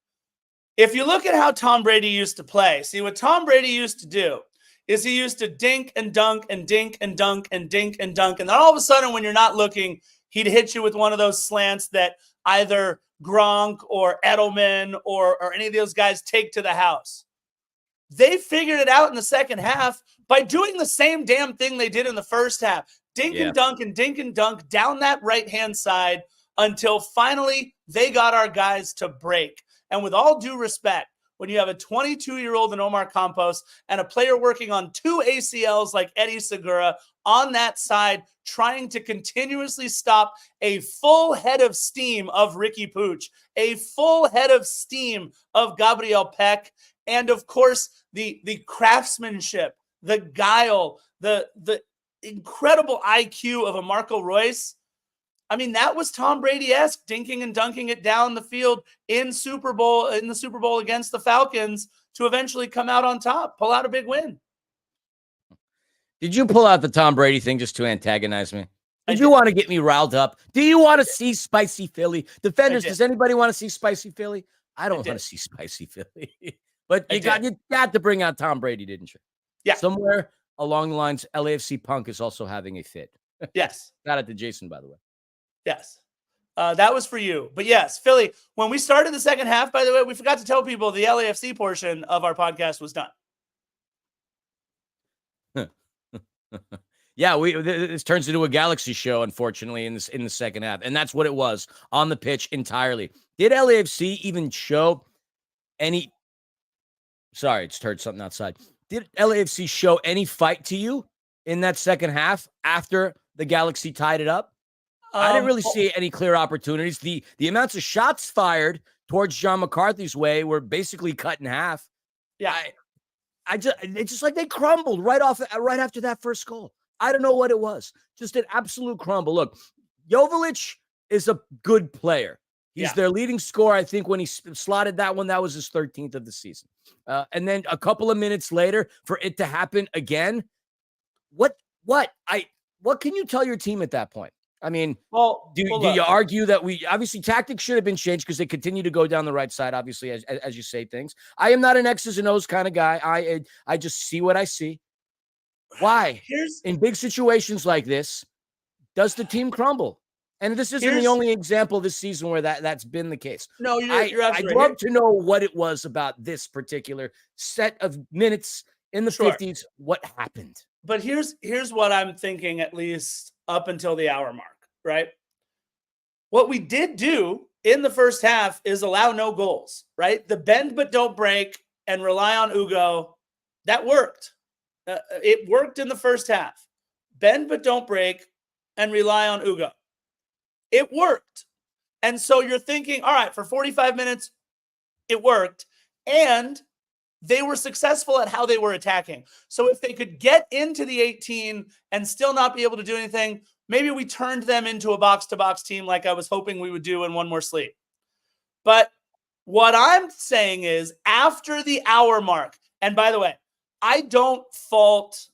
If you look at how Tom Brady used to play, see what Tom Brady used to do is he used to dink and dunk and dink and dunk and dink and dunk. And then all of a sudden, when you're not looking, he'd hit you with one of those slants that either Gronk or Edelman or any of those guys take to the house. They figured it out in the second half by doing the same damn thing they did in the first half. Dink and dunk down that right-hand side until finally they got our guys to break. And with all due respect, when you have a 22-year-old in Omar Campos and a player working on 2 ACLs like Eddie Segura on that side, trying to continuously stop a full head of steam of Ricky Pooch, a full head of steam of Gabriel Peck, and of course, the craftsmanship, the guile, the incredible IQ of a Marco Royce. That was Tom Brady-esque, dinking and dunking it down the field in the Super Bowl against the Falcons to eventually come out on top, pull out a big win. Did you pull out the Tom Brady thing just to antagonize me? Did you want to get me riled up? Do you want to see spicy Philly? Defenders, does anybody want to see spicy Philly? I don't want to see spicy Philly. But you got to bring out Tom Brady, didn't you? Yeah. Somewhere along the lines, LAFC Punk is also having a fit. Yes. Shout out to Jason, by the way. Yes. That was for you. But yes, Philly, when we started the second half, by the way, we forgot to tell people the LAFC portion of our podcast was done. Yeah, this turns into a Galaxy show, unfortunately, in the second half. And that's what it was on the pitch entirely. Did LAFC even show any... Sorry, it's heard something outside. Did LAFC show any fight to you in that second half after the Galaxy tied it up? I didn't really see any clear opportunities. The amounts of shots fired towards John McCarthy's way were basically cut in half. Yeah. It's just like they crumbled right after that first goal. I don't know what it was. Just an absolute crumble. Look, Joveljic is a good player. He's their leading scorer. I think when he slotted that one, that was his 13th of the season. And then a couple of minutes later, for it to happen again, what can you tell your team at that point? Do you argue that obviously tactics should have been changed because they continue to go down the right side, obviously, as you say things. I am not an X's and O's kind of guy. I just see what I see. Why? In big situations like this, does the team crumble? And this isn't the only example this season where that's been the case. No, you're absolutely I'd love to know what it was about this particular set of minutes in the 50s. What happened? But here's what I'm thinking, at least up until the hour mark, right? What we did do in the first half is allow no goals, right? The bend but don't break and rely on Ugo, that worked. It worked in the first half. Bend but don't break and rely on Ugo. It worked. And so you're thinking, all right, for 45 minutes, it worked. And they were successful at how they were attacking. So if they could get into the 18 and still not be able to do anything, maybe we turned them into a box-to-box team like I was hoping we would do in one more sleep. But what I'm saying is after the hour mark, and by the way, I don't fault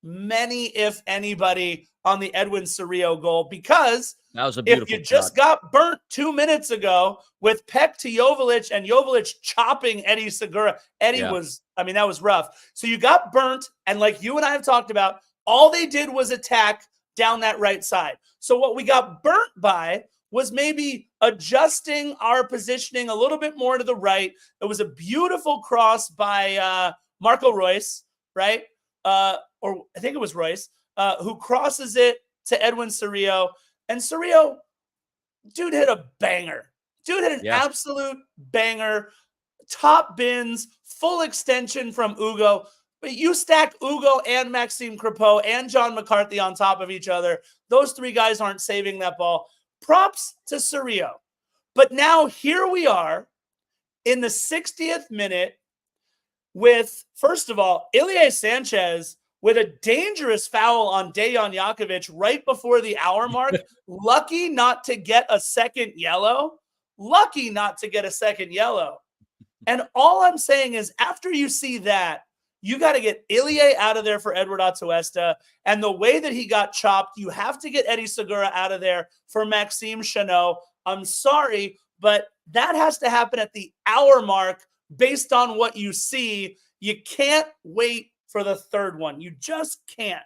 many, if anybody, on the Edwin Cerrillo goal because that was a beautiful if you just got burnt 2 minutes ago with Peck to Joveljic and Joveljic chopping Eddie Segura, that was rough. So you got burnt, and like you and I have talked about, all they did was attack down that right side. So what we got burnt by was maybe adjusting our positioning a little bit more to the right. It was a beautiful cross by Marco Royce, right? Or I think it was Royce, who crosses it to Edwin Cerrillo. And Cerrillo, dude hit a banger. Dude hit an absolute banger. Top bins, full extension from Ugo. But you stack Ugo and Maxime Crepeau and John McCarthy on top of each other. Those three guys aren't saving that ball. Props to Cerrillo. But now here we are in the 60th minute with, first of all, Ilie Sanchez with a dangerous foul on Dejan Jakovic right before the hour mark. Lucky not to get a second yellow. Lucky not to get a second yellow. And all I'm saying is after you see that, you got to get Ilie out of there for Edward Atuesta. And the way that he got chopped, you have to get Eddie Segura out of there for Maxime Chanot. I'm sorry, but that has to happen at the hour mark based on what you see. You can't wait for the third one. You just can't.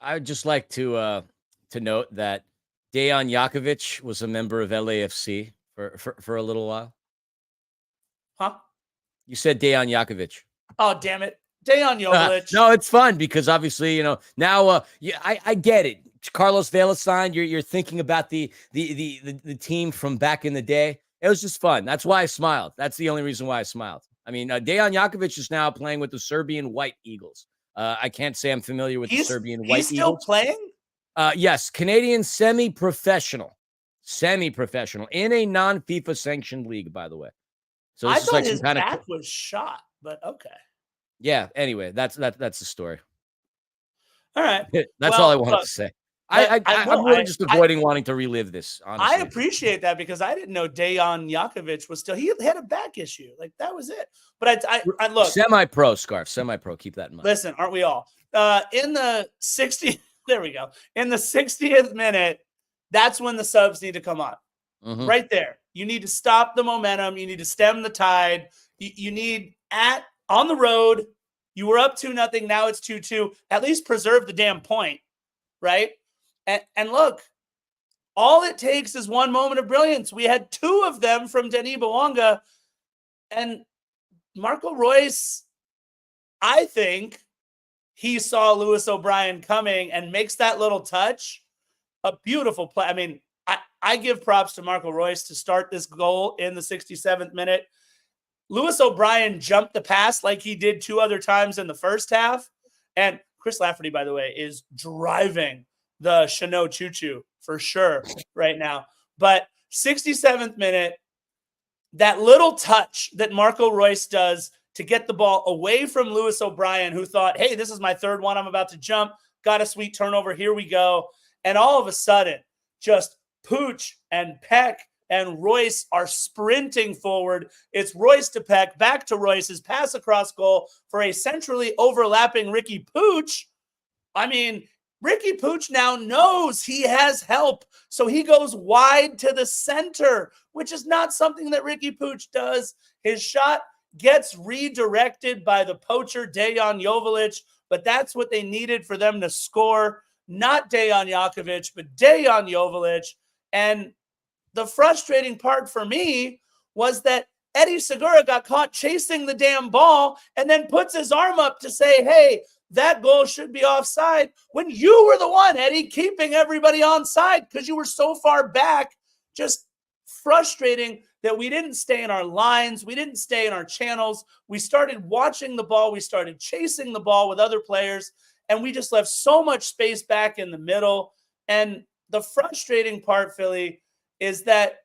I would just like to note that Dejan Jakovic was a member of LAFC for a little while. Huh? You said Dejan Jakovic. Oh, damn it. Dejan Jovic. No, it's fun because obviously, now I get it. Carlos Vela signed. You're thinking about the team from back in the day. It was just fun. That's why I smiled. That's the only reason why I smiled. I mean, Dejan Jakovic is now playing with the Serbian White Eagles. I can't say I'm familiar with the Serbian White Eagles. He's still playing? Yes, Canadian semi-professional in a non-FIFA sanctioned league, by the way. So I thought his back was shot, but okay. Yeah. Anyway, that's the story. All right. That's all I wanted to say. I'm really just avoiding wanting to relive this. Honestly, I appreciate that because I didn't know Dejan Jakovic was still. He had a back issue, like that was it. But I look semi-pro Scarf, semi-pro. Keep that in mind. Listen, aren't we all? In the 60th, there we go. In the 60th minute, that's when the subs need to come on. Mm-hmm. Right there. You need to stop the momentum. You need to stem the tide. You need on the road. You were up 2-0. Now it's 2-2. At least preserve the damn point, right? And look, all it takes is one moment of brilliance. We had two of them from Denis Bouanga. And Marco Reus, I think he saw Lewis O'Brien coming and makes that little touch a beautiful play. I mean, I give props to Marco Reus to start this goal in the 67th minute. Lewis O'Brien jumped the pass like he did two other times in the first half. And Chris Lafferty, by the way, is driving the Chanot choo-choo for sure right now. But 67th minute, that little touch that Marco Reus does to get the ball away from Lewis O'Brien, who thought, hey, this is my third one. I'm about to jump. Got a sweet turnover. Here we go. And all of a sudden, just Pooch and Peck and Reus are sprinting forward. It's Reus to Peck, back to Reus, his pass across goal for a centrally overlapping Ricky Pooch. I mean, Ricky Pooch now knows he has help, so he goes wide to the center, which is not something that Ricky Pooch does. His shot gets redirected by the poacher, Dejan Jovic, but that's what they needed for them to score. Not Dejan Jakovic, but Dejan Jovic. And the frustrating part for me was that Eddie Segura got caught chasing the damn ball and then puts his arm up to say, hey, that goal should be offside, when you were the one, Eddie, keeping everybody onside because you were so far back. Just frustrating that we didn't stay in our lines. We didn't stay in our channels. We started watching the ball. We started chasing the ball with other players, and we just left so much space back in the middle. And the frustrating part, Philly, is that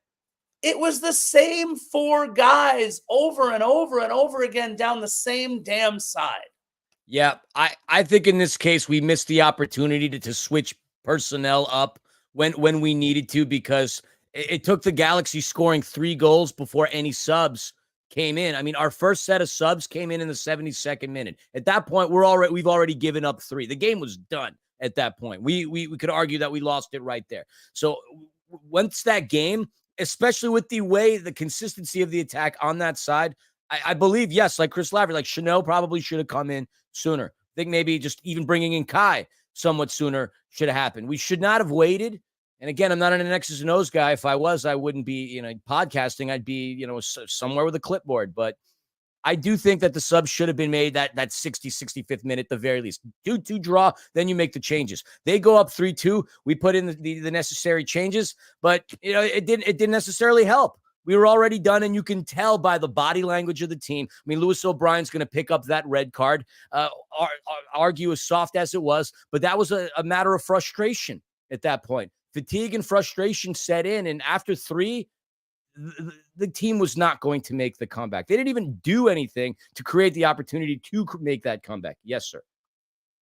it was the same four guys over and over and over again down the same damn side. Yeah, I think in this case, we missed the opportunity to switch personnel up when we needed to, because it took the Galaxy scoring 3 goals before any subs came in. I mean, our first set of subs came in the 72nd minute. At that point, we've already given up 3. The game was done at that point. We could argue that we lost it right there. So once that game, especially with the consistency of the attack on that side, I believe, yes, like Chris Lafferty, like Chanot probably should have come in sooner. I think maybe just even bringing in Kai somewhat sooner should have happened. We should not have waited. And again, I'm not an X's and O's guy. If I was, I wouldn't be, podcasting. I'd be, somewhere with a clipboard. But I do think that the subs should have been made that 65th minute, at the very least. 2-2 draw, then you make the changes. They go up 3-2. We put in the necessary changes, but it didn't necessarily help. We were already done, and you can tell by the body language of the team. I mean, Lewis O'Brien's going to pick up that red card, argue as soft as it was, but that was a matter of frustration at that point. Fatigue and frustration set in, and after 3, the team was not going to make the comeback. They didn't even do anything to create the opportunity to make that comeback. Yes, sir.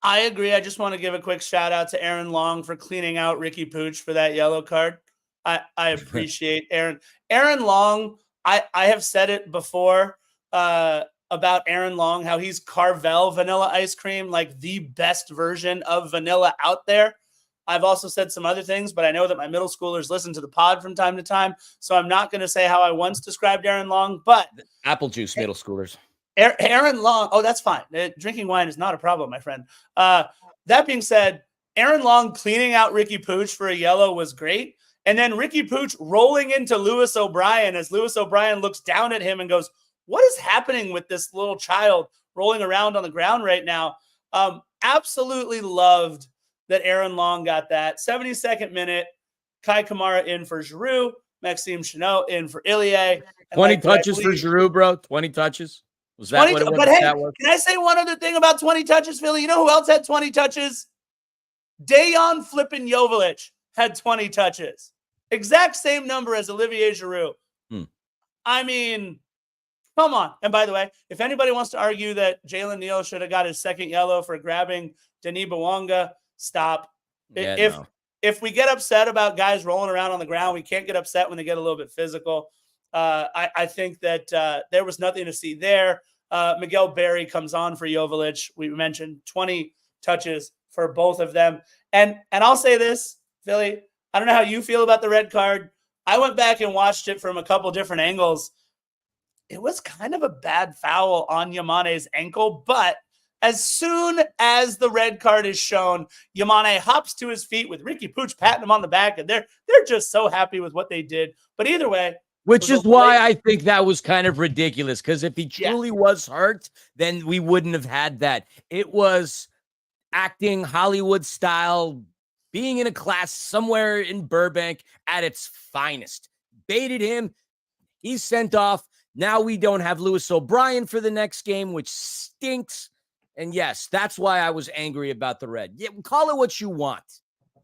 I agree. I just want to give a quick shout out to Aaron Long for cleaning out Ricky Pooch for that yellow card. I appreciate Aaron. Aaron Long, I have said it before about Aaron Long, how he's Carvel vanilla ice cream, like the best version of vanilla out there. I've also said some other things, but I know that my middle schoolers listen to the pod from time to time, so I'm not going to say how I once described Aaron Long, but apple juice middle schoolers. Aaron Long, oh, that's fine. Drinking wine is not a problem, my friend. That being said, Aaron Long cleaning out Ricky Pooch for a yellow was great. And then Ricky Pooch rolling into Lewis O'Brien as Lewis O'Brien looks down at him and goes, what is happening with this little child rolling around on the ground right now? Absolutely loved that Aaron Long got that. 72nd minute, Kai Kamara in for Giroud, Maxime Chanot in for Ilie. 20 touches for Giroud, bro. 20 touches. Was that 20, what it was? But hey, can I say one other thing about 20 touches, Philly? You know who else had 20 touches? Dejan flippin' Joveljic had 20 touches. Exact same number as Olivier Giroud. I mean, come on. And by the way, if anybody wants to argue that Jalen Neal should have got his second yellow for grabbing Denis Bouanga, stop. Yeah, if we get upset about guys rolling around on the ground, we can't get upset when they get a little bit physical. I think that there was nothing to see there. Miguel Berry comes on for Joveljic. We mentioned 20 touches for both of them. And I'll say this, Philly, I don't know how you feel about the red card. I went back and watched it from a couple different angles. It was kind of a bad foul on Yamane's ankle, but as soon as the red card is shown, Yamane hops to his feet with Ricky Pooch patting him on the back, and they're just so happy with what they did. But either way, which is why I think that was kind of ridiculous, because if he truly was hurt, then we wouldn't have had that. It was acting Hollywood style, being in a class somewhere in Burbank at its finest. Baited him. He's sent off. Now we don't have Lewis O'Brien for the next game, which stinks. And yes, that's why I was angry about the red. Yeah, call it what you want.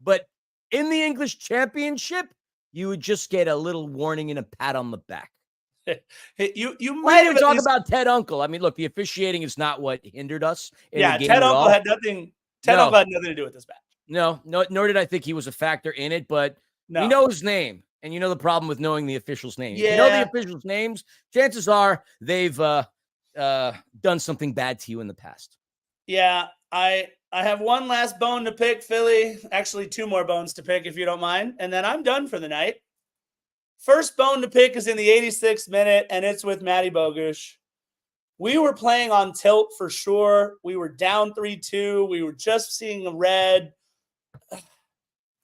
But in the English Championship, you would just get a little warning and a pat on the back. You might even talk about Ted Uncle. I mean, look, the officiating is not what hindered us. Ted Uncle had nothing. Uncle had nothing to do with this match. No, nor did I think he was a factor in it, but we know his name, and you know the problem with knowing the officials' names. Yeah. You know the officials' names, chances are they've done something bad to you in the past. Yeah, I have one last bone to pick, Philly. Actually, 2 more bones to pick, if you don't mind, and then I'm done for the night. First bone to pick is in the 86th minute, and it's with Matty Bogey. We were playing on tilt for sure. We were down 3-2. We were just seeing a red.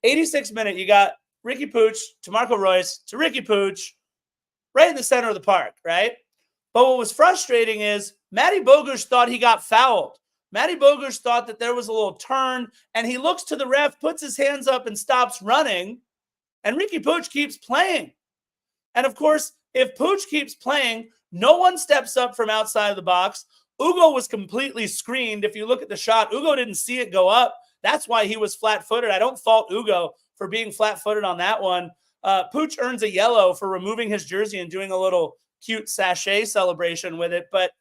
86th minute, you got Ricky Pooch to Marco Royce to Ricky Pooch right in the center of the park, right? But what was frustrating is Matty Bogey thought he got fouled. Matty Bogey thought that there was a little turn, and he looks to the ref, puts his hands up, and stops running, and Ricky Pooch keeps playing. And, of course, if Pooch keeps playing, no one steps up from outside of the box. Ugo was completely screened. If you look at the shot, Ugo didn't see it go up. That's why he was flat-footed. I don't fault Ugo for being flat-footed on that one. Pooch earns a yellow for removing his jersey and doing a little cute sachet celebration with it. But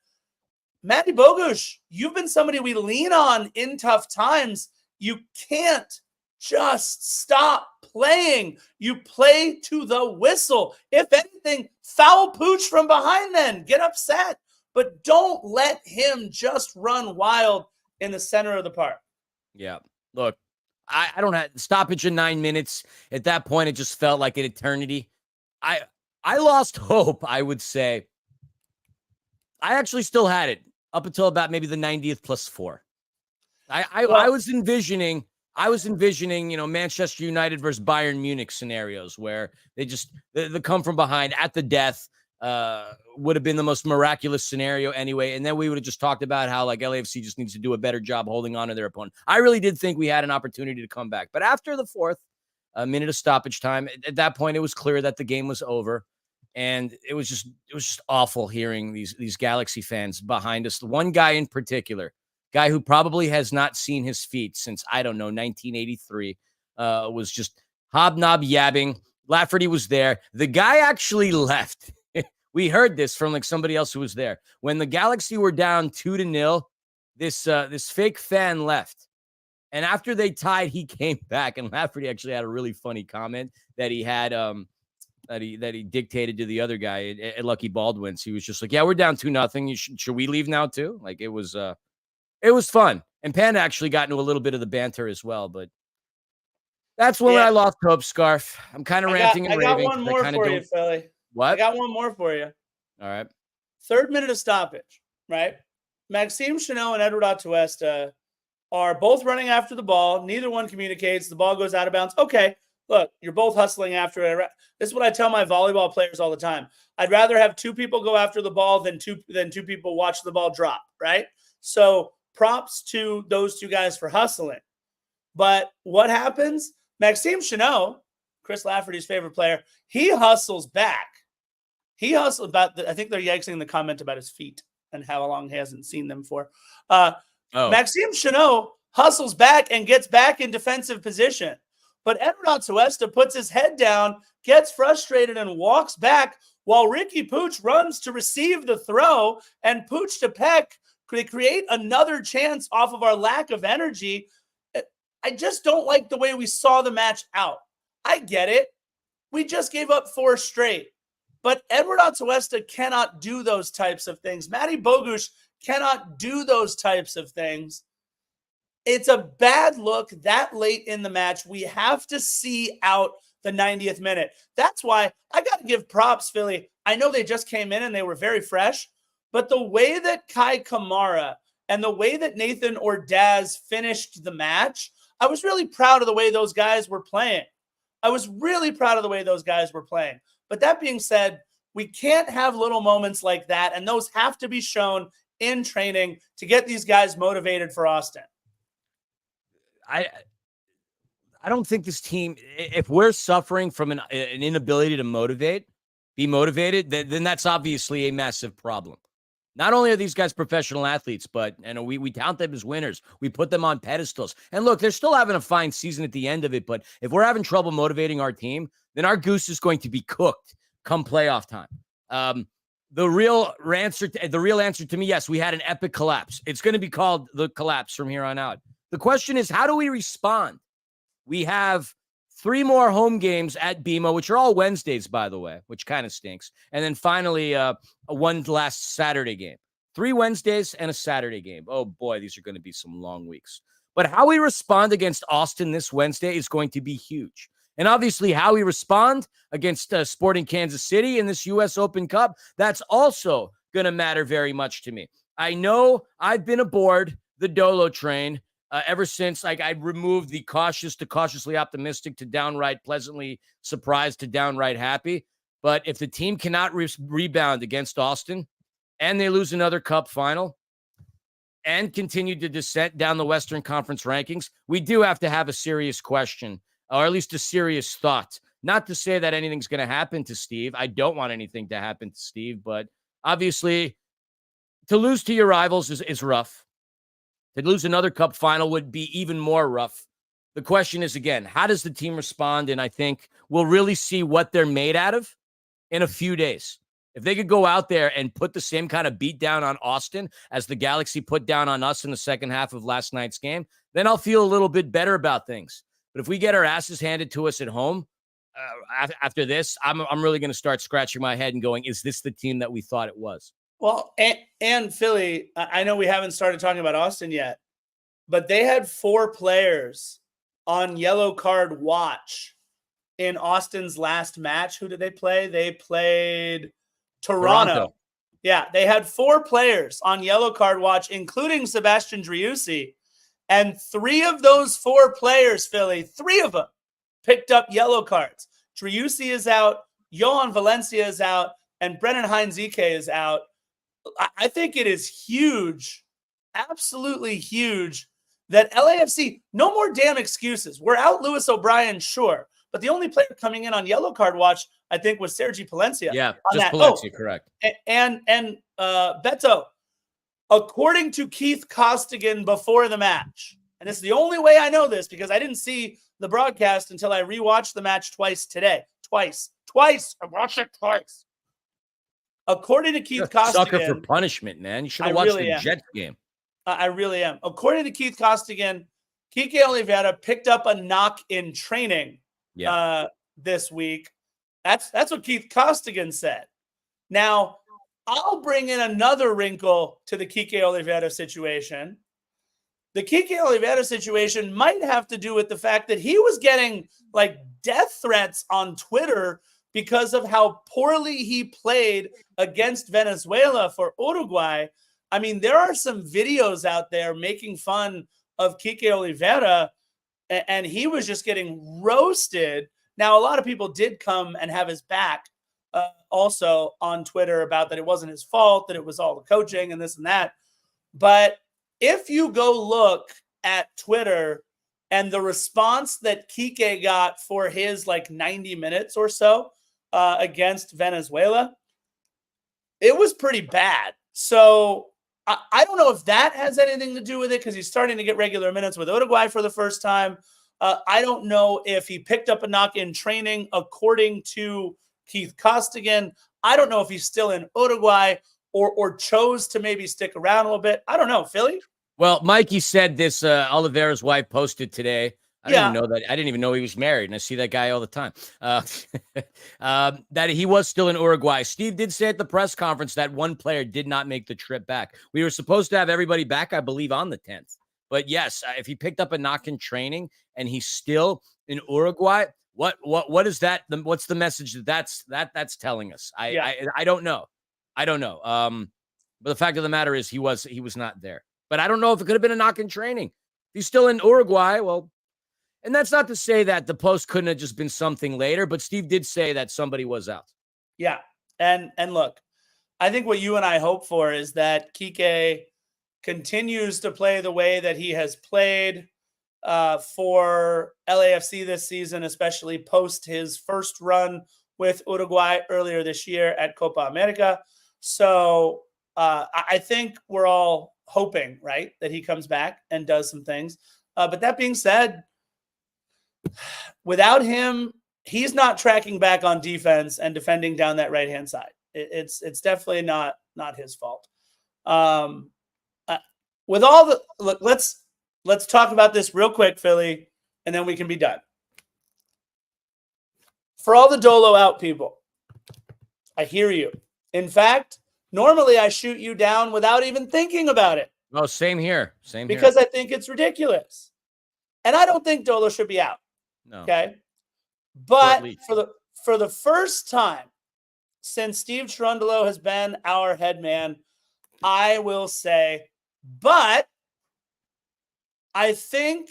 Matty Bogey, you've been somebody we lean on in tough times. You can't just stop playing. You play to the whistle. If anything, foul Pooch from behind then. Get upset. But don't let him just run wild in the center of the park. Yeah. Look, I don't have stoppage in 9 minutes. At that point, it just felt like an eternity. I lost hope, I would say. I actually still had it up until about maybe the 90th plus 4. I was envisioning, Manchester United versus Bayern Munich scenarios where they come from behind at the death. would have been the most miraculous scenario anyway. And then we would have just talked about how like LAFC just needs to do a better job holding on to their opponent. I really did think we had an opportunity to come back. But after the fourth minute of stoppage time, at that point, it was clear that the game was over. And it was just awful hearing these Galaxy fans behind us. One guy in particular, guy who probably has not seen his feet since, I don't know, 1983, was just hobnob yabbing. Lafferty was there. The guy actually left. We heard this from like somebody else who was there. When the Galaxy were down 2-0, this fake fan left. And after they tied, he came back. And Lafferty actually had a really funny comment that he had that he dictated to the other guy at Lucky Baldwin's. He was just like, "Yeah, we're down 2-0. Should we leave now too?" Like it was fun. And Panda actually got into a little bit of the banter as well, but that's when I lost hope, Scarf. I'm kind of ranting and raving. I got one more for you, Philly. What? I got one more for you. All right. 3rd minute of stoppage, right? Maxime Chanot and Edward Atuesta are both running after the ball. Neither one communicates. The ball goes out of bounds. Okay, look, you're both hustling after it. This is what I tell my volleyball players all the time. I'd rather have 2 people go after the ball than two people watch the ball drop, right? So props to those 2 guys for hustling. But what happens? Maxime Chanot, Chris Lafferty's favorite player, he hustles back. He hustled I think they're yikesing the comment about his feet and how long he hasn't seen them for. Maxime Chanot hustles back and gets back in defensive position. But Edward Atuesta puts his head down, gets frustrated, and walks back while Ricky Pooch runs to receive the throw. And Pooch to Peck could create another chance off of our lack of energy. I just don't like the way we saw the match out. I get it. We just gave up 4 straight. But Edward Atuesta cannot do those types of things. Matty Bogey cannot do those types of things. It's a bad look that late in the match. We have to see out the 90th minute. That's why I got to give props, Philly. I know they just came in and they were very fresh, but the way that Kai Kamara and the way that Nathan Ordaz finished the match, I was really proud of the way those guys were playing. But that being said, we can't have little moments like that, and those have to be shown in training to get these guys motivated for Austin. I don't think this team, if we're suffering from an inability to be motivated, then that's obviously a massive problem. Not only are these guys professional athletes, but we tout them as winners. We put them on pedestals. And look, they're still having a fine season at the end of it, but if we're having trouble motivating our team, then our goose is going to be cooked come playoff time. The real answer to me, yes, we had an epic collapse. It's going to be called the collapse from here on out. The question is, how do we respond? We have 3 more home games at BMO, which are all Wednesdays, by the way, which kind of stinks. And then finally, one last Saturday game. 3 Wednesdays and a Saturday game. Oh, boy, these are going to be some long weeks. But how we respond against Austin this Wednesday is going to be huge. And obviously how we respond against Sporting Kansas City in this U.S. Open Cup, that's also going to matter very much to me. I know I've been aboard the Dolo train ever since I removed the cautious to cautiously optimistic to downright pleasantly surprised to downright happy. But if the team cannot rebound against Austin and they lose another cup final and continue to descent down the Western Conference rankings, we do have to have a serious question, or at least a serious thought. Not to say that anything's going to happen to Steve. I don't want anything to happen to Steve, but obviously to lose to your rivals is rough. To lose another cup final would be even more rough. The question is, again, how does the team respond? And I think we'll really see what they're made out of in a few days. If they could go out there and put the same kind of beat down on Austin as the Galaxy put down on us in the second half of last night's game, then I'll feel a little bit better about things. But if we get our asses handed to us at home after this, I'm really going to start scratching my head and going, is this the team that we thought it was? Well, and Philly, I know we haven't started talking about Austin yet, but they had 4 players on yellow card watch in Austin's last match. Who did they play? They played Toronto. Yeah, they had 4 players on yellow card watch, including Sebastian Driussi. And 3 of those 4 players, Philly, 3 of them picked up yellow cards. Driussi is out. Johan Valencia is out. and Brennan Hines-Ike is out, I think it is huge, absolutely huge, that LAFC, no more damn excuses. We're out Lewis O'Brien, sure, but the only player coming in on yellow card watch, I think, was Sergi Palencia. Yeah, on just that. Palencia, correct. And Beto, according to Keith Costigan before the match, and this is the only way I know this because I didn't see the broadcast until I rewatched the match twice today. Twice. I watched it twice. According to Keith Costigan, sucker for punishment, man. You should have watched the Jets game. I really am. According to Keith Costigan, Kike Oliveira picked up a knock in training this week. That's what Keith Costigan said. Now, I'll bring in another wrinkle to the Kike Oliveira situation. The Kike Oliveira situation might have to do with the fact that he was getting like death threats on Twitter because of how poorly he played against Venezuela for Uruguay. I mean, there are some videos out there making fun of Kike Oliveira, and he was just getting roasted. Now, a lot of people did come and have his back also on Twitter about that it wasn't his fault, that it was all the coaching and this and that. But if you go look at Twitter and the response that Kike got for his like 90 minutes or so against Venezuela, it was pretty bad. So I don't know if that has anything to do with it because he's starting to get regular minutes with Uruguay for the first time. I don't know if he picked up a knock in training, according to Keith Costigan. I don't know if he's still in Uruguay or chose to maybe stick around a little bit. I don't know. Philly? Well, Mikey said this. Oliveira's wife posted today. I didn't know that. I didn't even know he was married, and I see that guy all the time. That he was still in Uruguay. Steve did say at the press conference that one player did not make the trip back. We were supposed to have everybody back, I believe, on the 10th. But yes, if he picked up a knock in training and he's still in Uruguay, what is that? What's the message that's telling us? I don't know. But the fact of the matter is he was not there. But I don't know if it could have been a knock in training. If he's still in Uruguay, well. And that's not to say that the post couldn't have just been something later, but Steve did say that somebody was out. Yeah. And look, I think what you and I hope for is that Kike continues to play the way that he has played for LAFC this season, especially post his first run with Uruguay earlier this year at Copa America. So I think we're all hoping, right, that he comes back and does some things. But that being said, without him, he's not tracking back on defense and defending down that right-hand side. It's definitely not his fault. With all the look, let's talk about this real quick, Philly, and then we can be done. For all the Dolo out people, I hear you. In fact, normally I shoot you down without even thinking about it. Oh, same here. Because I think it's ridiculous. And I don't think Dolo should be out. No. Okay. But for the first time since Steve Cherundolo has been our head man, I will say, but I think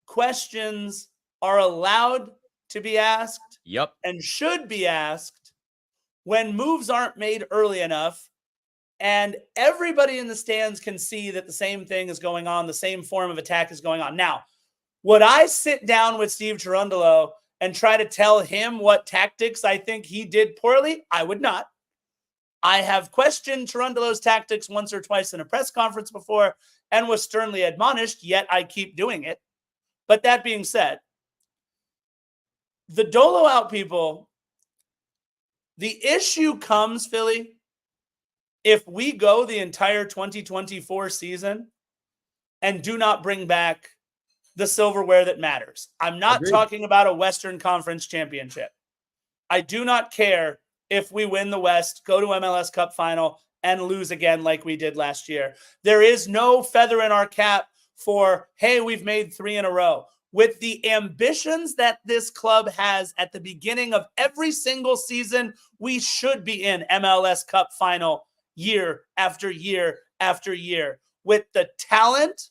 questions are allowed to be asked. Yep. And should be asked when moves aren't made early enough. And everybody in the stands can see that the same thing is going on. The same form of attack is going on. Now, would I sit down with Steve Cherundolo and try to tell him what tactics I think he did poorly? I would not. I have questioned Cherundolo's tactics once or twice in a press conference before and was sternly admonished, yet I keep doing it. But that being said, the Dolo out people, the issue comes, Philly, if we go the entire 2024 season and do not bring back the silverware that matters. I'm not talking about a Western Conference championship. I do not care if we win the West, go to MLS Cup final, and lose again like we did last year. There is no feather in our cap for, hey, we've made 3 in a row. With the ambitions that this club has at the beginning of every single season, we should be in MLS Cup final year after year after year. With the talent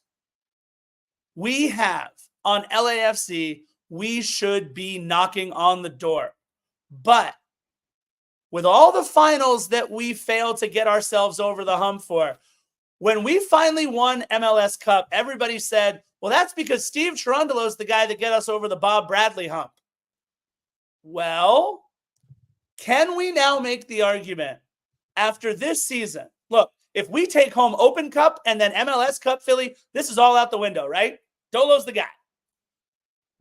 we have on LAFC, we should be knocking on the door. But with all the finals that we failed to get ourselves over the hump for, when we finally won MLS Cup, everybody said, well, that's because Steve Cherundolo is the guy that get us over the Bob Bradley hump. Well, can we now make the argument after this season? Look, if we take home Open Cup and then MLS Cup, Philly, this is all out the window, right? Dolo's the guy.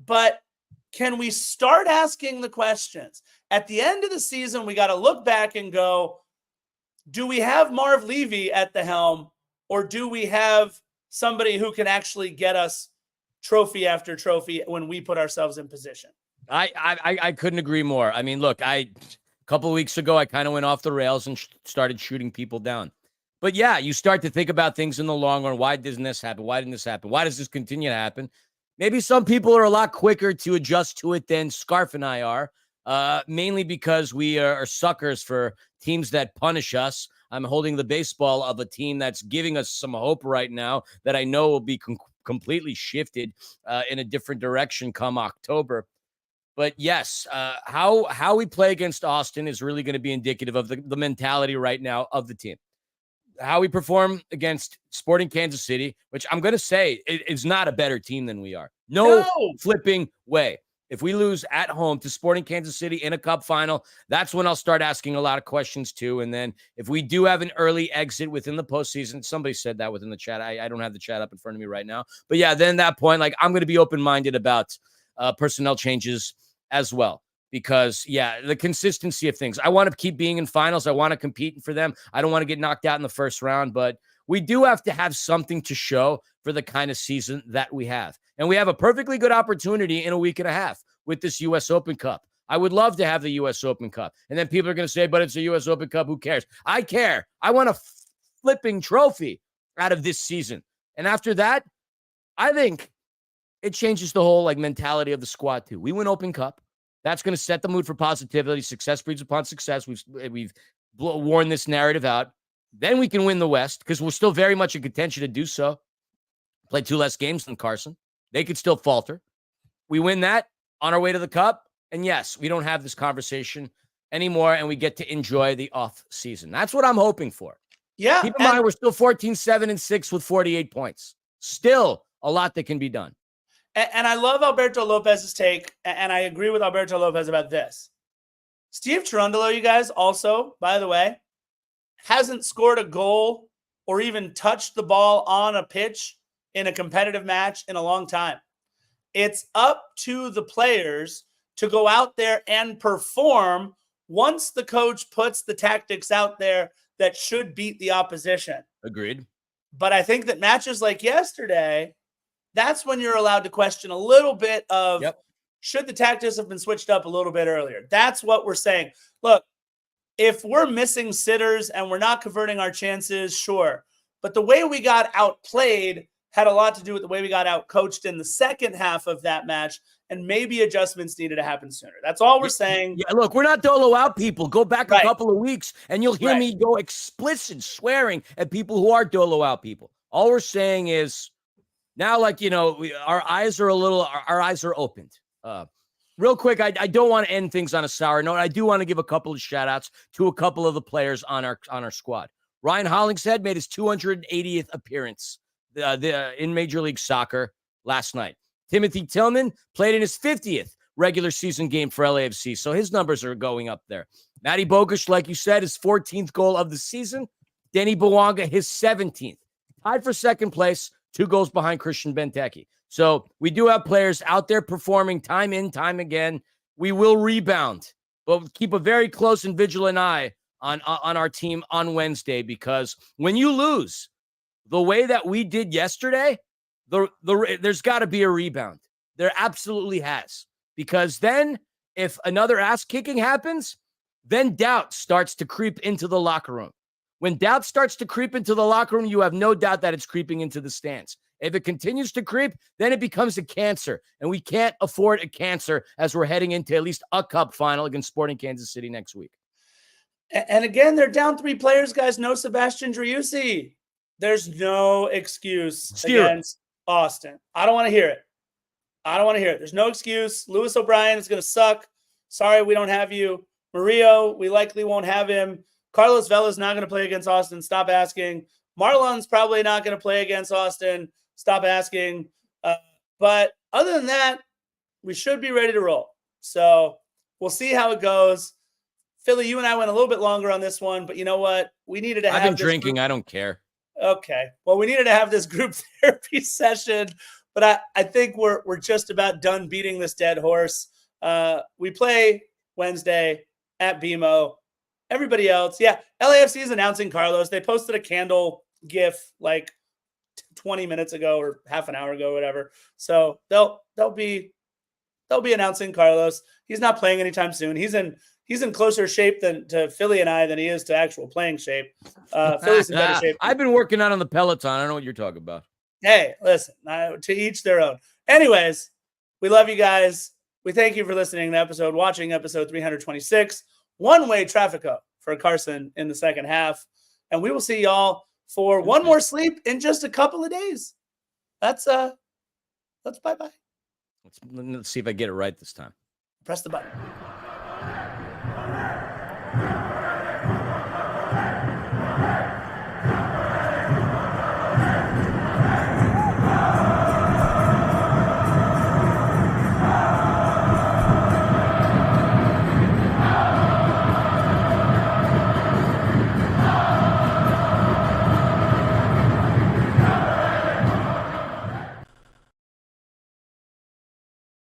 But can we start asking the questions? At the end of the season, we got to look back and go, do we have Marv Levy at the helm, or do we have somebody who can actually get us trophy after trophy when we put ourselves in position? I couldn't agree more. I mean, look, a couple of weeks ago, I kind of went off the rails and started shooting people down. But yeah, you start to think about things in the long run. Why doesn't this happen? Why didn't this happen? Why does this continue to happen? Maybe some people are a lot quicker to adjust to it than Scarf and I are, mainly because we are suckers for teams that punish us. I'm holding the baseball of a team that's giving us some hope right now that I know will be completely shifted in a different direction come October. But yes, how we play against Austin is really going to be indicative of the mentality right now of the team. How we perform against Sporting Kansas City, which I'm going to say is not a better team than we are. No flipping way. If we lose at home to Sporting Kansas City in a cup final, that's when I'll start asking a lot of questions too. And then if we do have an early exit within the postseason, somebody said that within the chat. I don't have the chat up in front of me right now. But yeah, then at that point, like I'm going to be open-minded about personnel changes as well. Because, yeah, the consistency of things. I want to keep being in finals. I want to compete for them. I don't want to get knocked out in the first round. But we do have to have something to show for the kind of season that we have. And we have a perfectly good opportunity in a week and a half with this U.S. Open Cup. I would love to have the U.S. Open Cup. And then people are going to say, but it's a U.S. Open Cup. Who cares? I care. I want a flipping trophy out of this season. And after that, I think it changes the whole mentality of the squad too. We win Open Cup. That's going to set the mood for positivity. Success breeds upon success. We've worn this narrative out. Then we can win the West because we're still very much in contention to do so. Play 2 less games than Carson. They could still falter. We win that on our way to the Cup. And yes, we don't have this conversation anymore, and we get to enjoy the off season. That's what I'm hoping for. Yeah. Keep in mind, we're still 14-7-6 with 48 points. Still a lot that can be done. And I love Alberto Lopez's take, and I agree with Alberto Lopez about this. Steve Cherundolo, you guys, also, by the way, hasn't scored a goal or even touched the ball on a pitch in a competitive match in a long time. It's up to the players to go out there and perform once the coach puts the tactics out there that should beat the opposition. Agreed. But I think that matches like yesterday, that's when you're allowed to question a little bit of should the tactics have been switched up a little bit earlier. That's what we're saying. Look, if we're missing sitters and we're not converting our chances, sure. But the way we got outplayed had a lot to do with the way we got outcoached in the second half of that match, and maybe adjustments needed to happen sooner. That's all we're saying. Yeah, look, we're not Dolo out people. Go back a couple of weeks, and you'll hear me go explicit swearing at people who are Dolo out people. All we're saying is, now, our eyes are opened. Real quick, I don't want to end things on a sour note. I do want to give a couple of shout outs to a couple of the players on our squad. Ryan Hollingshead made his 280th appearance in Major League Soccer last night. Timothy Tillman played in his 50th regular season game for LAFC, so his numbers are going up there. Matty Bogey, like you said, his 14th goal of the season. Denny Bwanga, his 17th. Tied for second place. 2 goals behind Christian Benteke. So we do have players out there performing time in, time again. We will rebound, but keep a very close and vigilant eye on our team on Wednesday, because when you lose the way that we did yesterday, there's got to be a rebound. There absolutely has. Because then if another ass kicking happens, then doubt starts to creep into the locker room. When doubt starts to creep into the locker room, you have no doubt that it's creeping into the stands. If it continues to creep, then it becomes a cancer. And we can't afford a cancer as we're heading into at least a cup final against Sporting Kansas City next week. And again, they're down 3 players, guys. No Sebastian Driussi. There's no excuse against Austin. I don't want to hear it. There's no excuse. Lewis O'Brien is going to suck. Sorry, we don't have you. Murillo, we likely won't have him. Carlos Vela's not going to play against Austin. Stop asking. Marlon's probably not going to play against Austin. Stop asking. But other than that, we should be ready to roll. So we'll see how it goes. Philly, you and I went a little bit longer on this one, but you know what? We needed to have I've been drinking. I don't care. Okay. Well, we needed to have this group therapy session, but I think we're just about done beating this dead horse. We play Wednesday at BMO. Everybody else, yeah. LAFC is announcing Carlos. They posted a candle GIF like 20 minutes ago or half an hour ago, whatever. So they'll be announcing Carlos. He's not playing anytime soon. He's in closer shape to Philly and I than he is to actual playing shape. Philly's in better shape. I've been working out on the Peloton. I don't know what you're talking about. Hey, listen, to each their own. Anyways, we love you guys. We thank you for listening to watching episode 326. One-way Trafico for Carson in the second half. And we will see y'all for one more sleep in just a couple of days. That's bye-bye. Let's see if I get it right this time. Press the button.